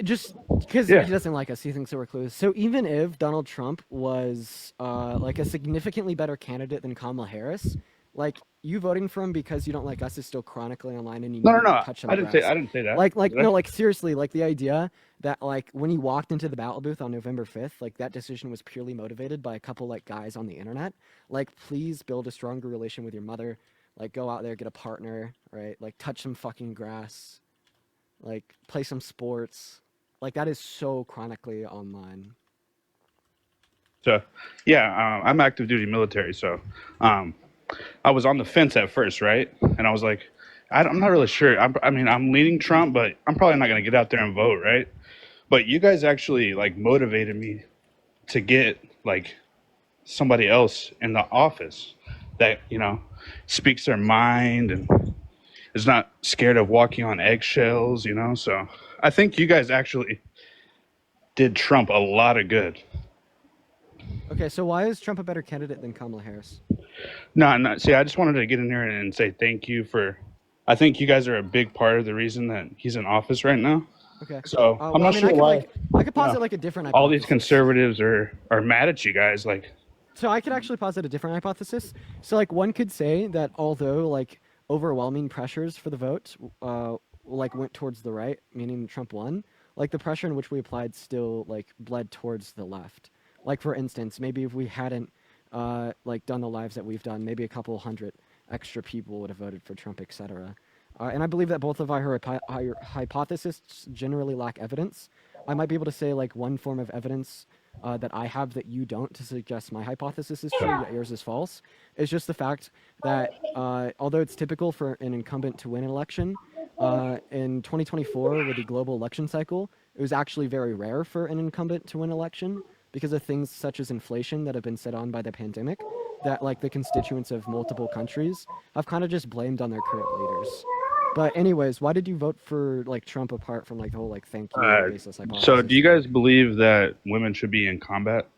just because Yeah. he doesn't like us, he thinks that we're clueless. So even if Donald Trump was like a significantly better candidate than Kamala Harris, like you voting for him because you don't like us is still chronically online and you No, no, need to no. touch some I didn't grass. say that. Like Did I? no, like seriously, like the idea that like when he walked into the ballot booth on November 5th, like that decision was purely motivated by a couple like guys on the internet. Like please build a stronger relation with your mother. Like go out there, get a partner, right? Like touch some fucking grass. Like play some sports. Like that is so chronically online. So, yeah, I'm active duty military. So, I was on the fence at first, right? And I was like, I'm not really sure. I mean, I'm leaning Trump, but I'm probably not going to get out there and vote, right? But you guys actually like motivated me to get like somebody else in the office that speaks their mind and is not scared of walking on eggshells, So I think you guys actually did Trump a lot of good. Okay, so why is Trump a better candidate than Kamala Harris? No, no. See, I just wanted to get in here and say thank you for. I think you guys are a big part of the reason that he's in office right now. Okay. So Well, I'm not I mean, sure why. I could posit like a different All these hypothesis. conservatives are mad at you guys. Like, So I could actually posit a different hypothesis. So like one could say that although like overwhelming pressures for the vote like went towards the right, meaning Trump won, like the pressure in which we applied still like bled towards the left. Like for instance, maybe if we hadn't like done the lives that we've done, maybe a couple hundred extra people would have voted for Trump, etc. And I believe that both of our hypotheses generally lack evidence. I might be able to say like one form of evidence that I have that you don't to suggest my hypothesis is true, yet yours is false. It's just the fact that although it's typical for an incumbent to win an election, in 2024 with the global election cycle, it was actually very rare for an incumbent to win an election because of things such as inflation that have been set on by the pandemic that like the constituents of multiple countries have kind of just blamed on their current leaders. But anyways, why did you vote for like Trump apart from like the whole like thank you baseless hypothesis? so do you guys believe that women should be in combat?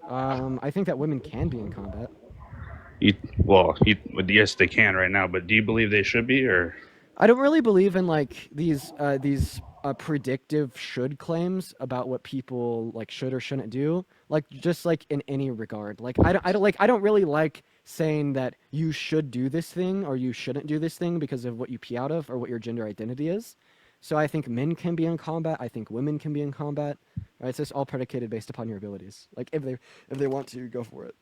I think that women can be in combat. Yes, they can right now. But do you believe they should be, or? I don't really believe in like these predictive should claims about what people like should or shouldn't do. Like just like in any regard. Like I don't really like saying that you should do this thing or you shouldn't do this thing because of what you pee out of or what your gender identity is. So I think men can be in combat. I think women can be in combat. Right? It's just all predicated based upon your abilities. Like if they want to, go for it.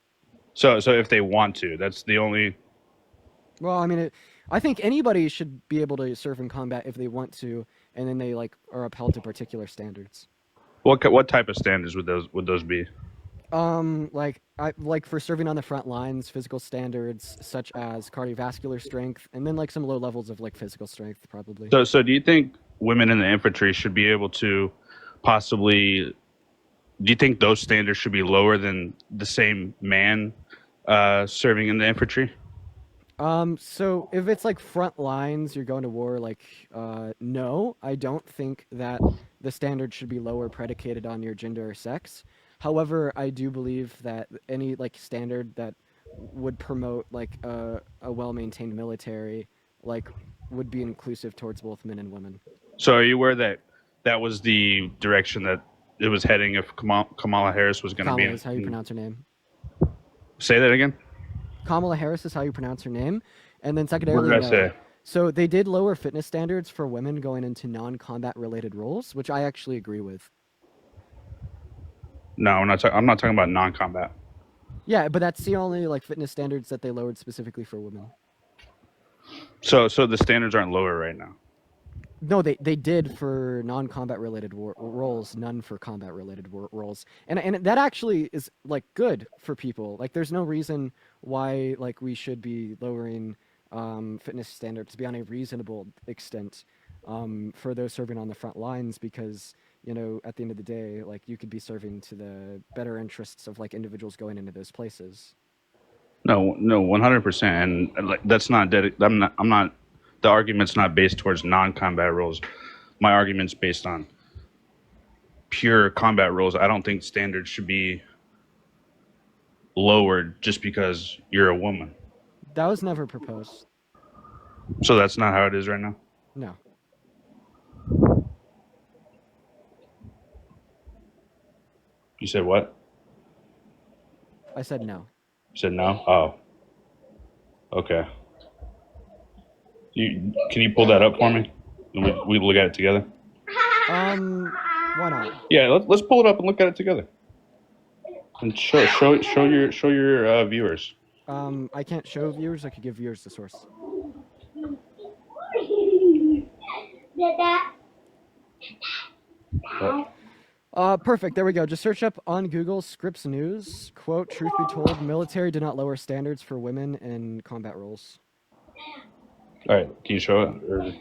So if they want to, that's the only. Well, I mean, I think anybody should be able to serve in combat if they want to, and then they like are upheld to particular standards. What type of standards would those be? Like for serving on the front lines, physical standards such as cardiovascular strength, and then like some low levels of like physical strength, probably. So do you think women in the infantry should be able to possibly? Do you think those standards should be lower than the same man serving in the infantry? So if it's like front lines, you're going to war, like, no, I don't think that the standard should be lower predicated on your gender or sex. However, I do believe that any like standard that would promote like a well-maintained military, like, would be inclusive towards both men and women. So are you aware that that was the direction that it was heading if Kamala Harris was going to be? Kamala is how you pronounce her name. Say that again. Kamala Harris is how you pronounce her name. And then What secondarily, did I say? So they did lower fitness standards for women going into non-combat related roles, which I actually agree with. No, I'm not talking about non-combat. Yeah, but that's the only like fitness standards that they lowered specifically for women. So the standards aren't lower right now. No, they did for non-combat related roles, none for combat related roles, and that actually is like good for people. Like, there's no reason why like we should be lowering fitness standards to be on a reasonable extent for those serving on the front lines, because at the end of the day, like, you could be serving to the better interests of like individuals going into those places. No, 100%, and like that's not I'm not. The argument's not based towards non-combat roles. My argument's based on pure combat roles. I don't think standards should be lowered just because you're a woman. That was never proposed. So that's not how it is right now. No. You said what? I said no. You said no. Oh. Okay. Can you pull that up for me? And we look at it together. Why not? Yeah, let's pull it up and look at it together. And show your viewers. I can't show viewers. I could give viewers the source. Perfect. There we go. Just search up on Google Scripps News. Quote, truth be told, military did not lower standards for women in combat roles. All right. Can you show it? Or...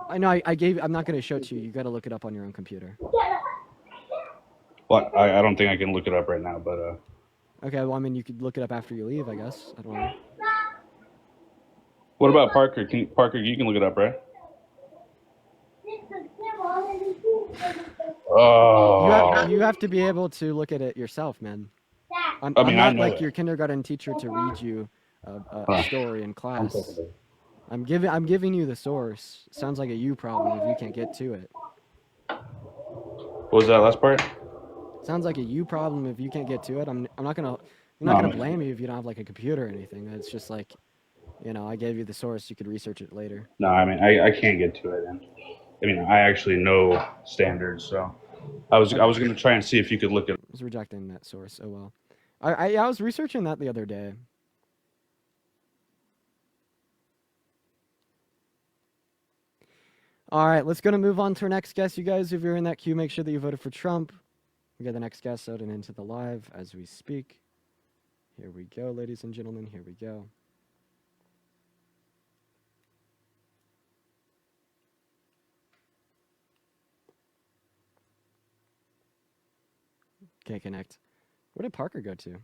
I know I'm not going to show it to you. You got to look it up on your own computer. Well, I don't think I can look it up right now, but Okay, well, I mean, you could look it up after you leave, I guess. I don't know. What about Parker? Parker, you can look it up, right? Oh. You have to be able to look at it yourself, man. I'm not like your kindergarten teacher to read you a story in class. I'm giving you the source. Sounds like a you problem if you can't get to it. What was that last part? Sounds like a you problem if you can't get to it. I'm not gonna blame you if you don't have like a computer or anything. It's just like, I gave you the source. You could research it later. No, I mean I can't get to it. And I mean I actually know standards, so I was gonna try and see if you could look at. I was rejecting that source. Oh well. I was researching that the other day. All right, let's go to move on to our next guest. You guys, if you're in that queue, make sure that you voted for Trump. We got the next guest out and into the live as we speak. Here we go, ladies and gentlemen. Here we go. Can't connect. Where did Parker go to?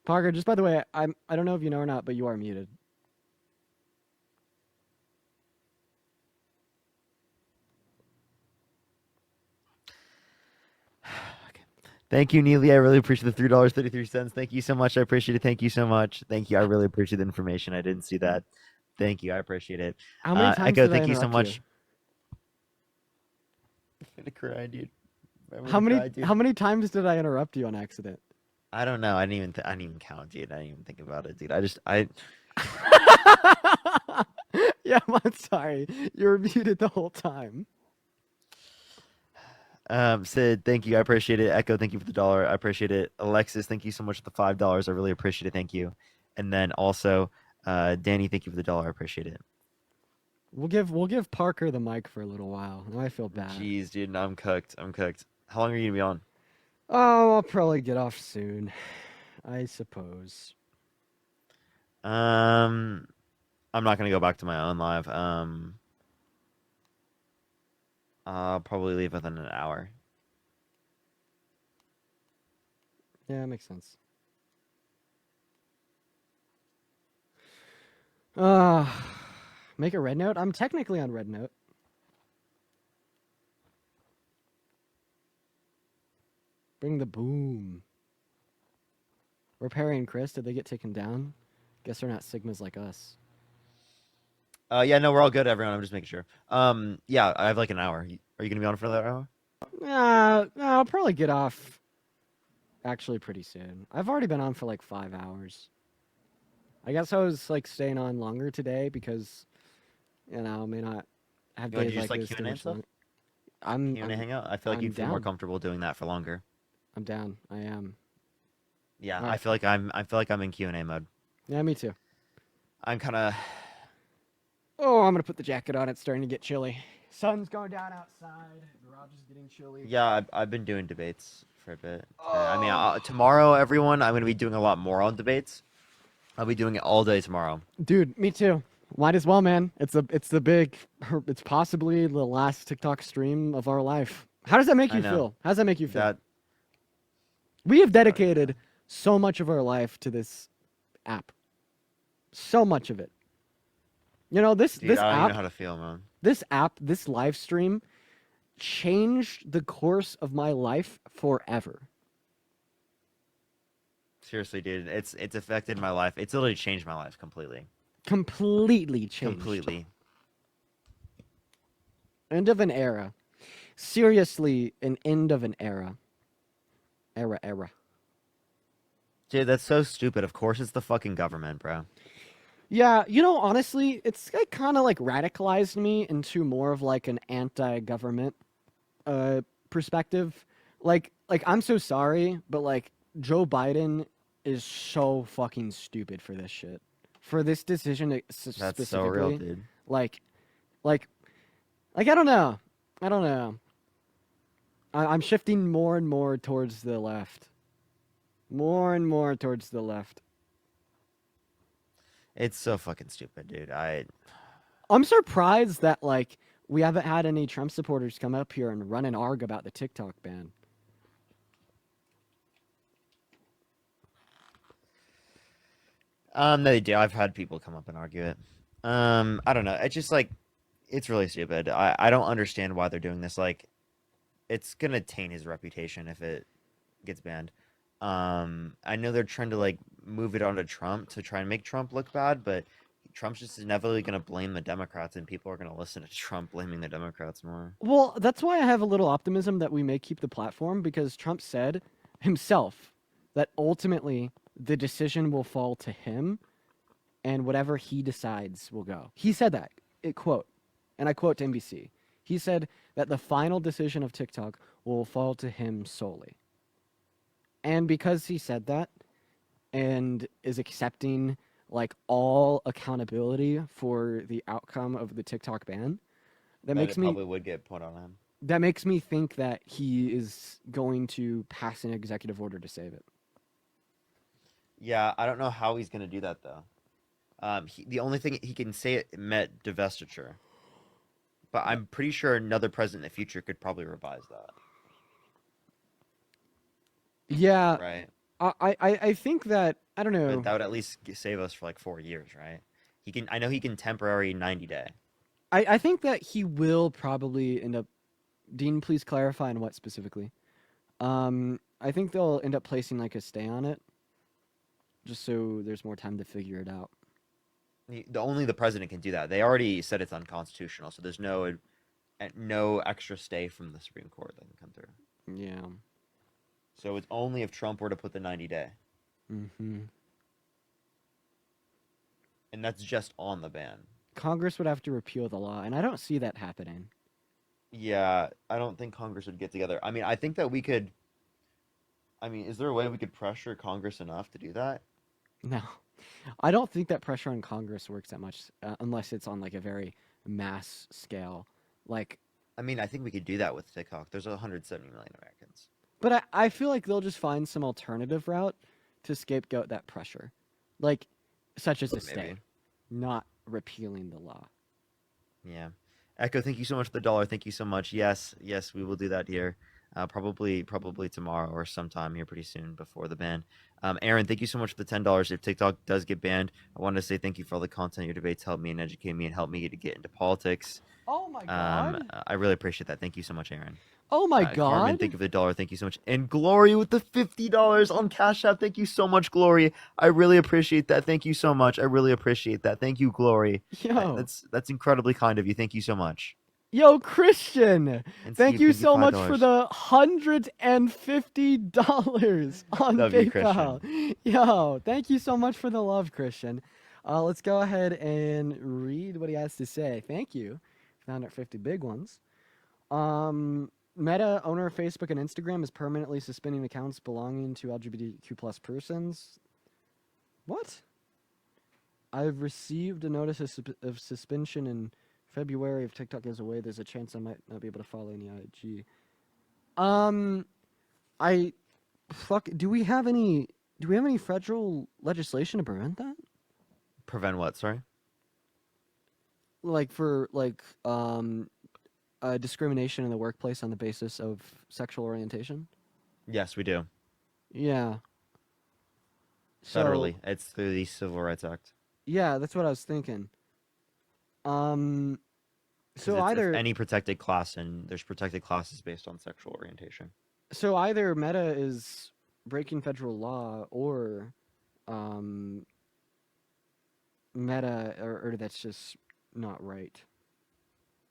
Parker, just by the way, I don't know if you know or not, but you are muted. Thank you, Neely. I really appreciate the $3.33. Thank you so much. I appreciate it. Thank you so much. Thank you. I really appreciate the information. I didn't see that. Thank you. I appreciate it. How many times Echo, did thank I you so interrupt much. you? I'm gonna cry, dude. How many times did I interrupt you on accident? I don't know. I didn't even count, dude. I didn't even think about it, dude. Yeah, I'm sorry. You were muted the whole time. Sid, thank you. I appreciate it. Echo, thank you for the $1. I appreciate it. Alexis, thank you so much for the $5. I really appreciate it. Thank you. And then also, Danny, thank you for the $1. I appreciate it. We'll give Parker the mic for a little while. Now I feel bad. Jeez, dude, no, I'm cooked. How long are you gonna be on? Oh, I'll probably get off soon, I suppose. I'm not gonna go back to my own live. I'll probably leave within an hour. Yeah, that makes sense. Make a red note? I'm technically on red note. Bring the boom. We're Perry and Chris. Did they get taken down? Guess they're not Sigmas like us. Yeah, no, we're all good, everyone. I'm just making sure. Yeah, I have like an hour. Are you gonna be on for another hour? I'll probably get off actually pretty soon. I've already been on for like 5 hours. I guess I was like staying on longer today because, I may not have You want days to do like just this like Q&A too and much stuff? longer. Q&A hangout? I feel like I'm you'd feel more down. comfortable doing that for longer. I'm down. I am. Yeah, All right. I feel like I'm in Q&A mode. Yeah, me too. I'm kind of. Oh, I'm gonna put the jacket on. It's starting to get chilly. Sun's going down outside. Garage is getting chilly. Yeah, I've been doing debates for a bit. I mean, tomorrow, everyone, I'm gonna be doing a lot more on debates. I'll be doing it all day tomorrow. Dude, me too. Might as well, man. It's possibly the last TikTok stream of our life. How does that make I you know. feel? How does that make you feel? That We have dedicated so much of our life to this app. So much of it. You know, this dude, this I don't even know app, how to feel, man. this app, this live stream changed the course of my life forever. Seriously, dude, it's affected my life. It's literally changed my life completely. Completely changed. Completely. End of an era. Seriously, an end of an era. Era. Dude, that's so stupid. Of course it's the fucking government, bro. Yeah, you know, honestly, it's like kind of like radicalized me into more of like an anti-government perspective. Like I'm so sorry, but like Joe Biden is so fucking stupid for this shit. For this decision That's so specifically. real, dude. Like I don't know. I don't know. I'm shifting more and more towards the left. More and more towards the left. It's so fucking stupid, dude. I'm surprised that like we haven't had any Trump supporters come up here and run an arg about the TikTok ban. No, they do. I've had people come up and argue it. I don't know. It's just like it's really stupid. I don't understand why they're doing this. Like, it's gonna taint his reputation if it gets banned. I know they're trying to like move it onto Trump to try and make Trump look bad, but Trump's just inevitably gonna blame the Democrats, and people are gonna listen to Trump blaming the Democrats more. Well, that's why I have a little optimism that we may keep the platform, because Trump said himself that ultimately the decision will fall to him and whatever he decides will go. He said that, quote, and I quote to NBC. He said that the final decision of TikTok will fall to him solely. And because he said that and is accepting like all accountability for the outcome of the TikTok ban, that But makes it me probably would get put on him. that makes me think that he is going to pass an executive order to save it. Yeah, I don't know how he's gonna do that though. The only thing he can say it met divestiture, but I'm pretty sure another president in the future could probably revise that. Yeah, Right. I think that I don't know. But that would at least save us for like 4 years, right? He can. I know he can temporary 90-day. I think that he will probably end up. Dean, please clarify on what specifically. I think they'll end up placing like a stay on it, just so there's more time to figure it out. Only the president can do that. They already said it's unconstitutional, so there's no extra stay from the Supreme Court that can come through. Yeah. So it's only if Trump were to put the 90-day. Mm-hmm. And that's just on the ban. Congress would have to repeal the law, and I don't see that happening. Yeah, I don't think Congress would get together. I mean, I think that we could. I mean, is there a way we could pressure Congress enough to do that? No, I don't think that pressure on Congress works that much unless it's on like a very mass scale. Like, I mean, I think we could do that with TikTok. There's 170 million Americans. but I feel like they'll just find some alternative route to scapegoat that pressure, like such as a stay, Maybe. not repealing the law. Yeah. Echo, thank you so much for the $1. Thank you so much. Yes, we will do that here. Probably tomorrow or sometime here pretty soon before the ban. Aaron, thank you so much for the $10. If TikTok does get banned, I wanted to say thank you for all the content. Your debates help me and educate me and help me to get into politics. Oh my god! I really appreciate that. Thank you so much, Aaron. Oh my god! Carmen, thank you for the $1. Thank you so much. And Glory with the $50 on Cash App. Thank you so much, Glory. I really appreciate that. Thank you so much. I really appreciate that. Thank you, Glory. Yo, that's incredibly kind of you. Thank you so much. Yo, Christian, And thank Steve, you thank you so much for $5. the $150 on Love you, PayPal. Yo, thank you so much for the love, Christian. Let's go ahead and read what he has to say. Thank you. 950 big ones. Meta, owner of Facebook and Instagram, is permanently suspending accounts belonging to LGBTQ plus persons. What? I've received a notice of suspension in February. If TikTok goes away, there's a chance I might not be able to follow any IG. Do we have any federal legislation to prevent that? Prevent what? Sorry. Like for discrimination in the workplace on the basis of sexual orientation? Yes, we do. Yeah. Federally, So it's through the Civil Rights Act. yeah, that's what I was thinking. Because So it's either any protected class, and there's protected classes based on sexual orientation. either Meta is breaking federal law, or Meta, or that's just not right.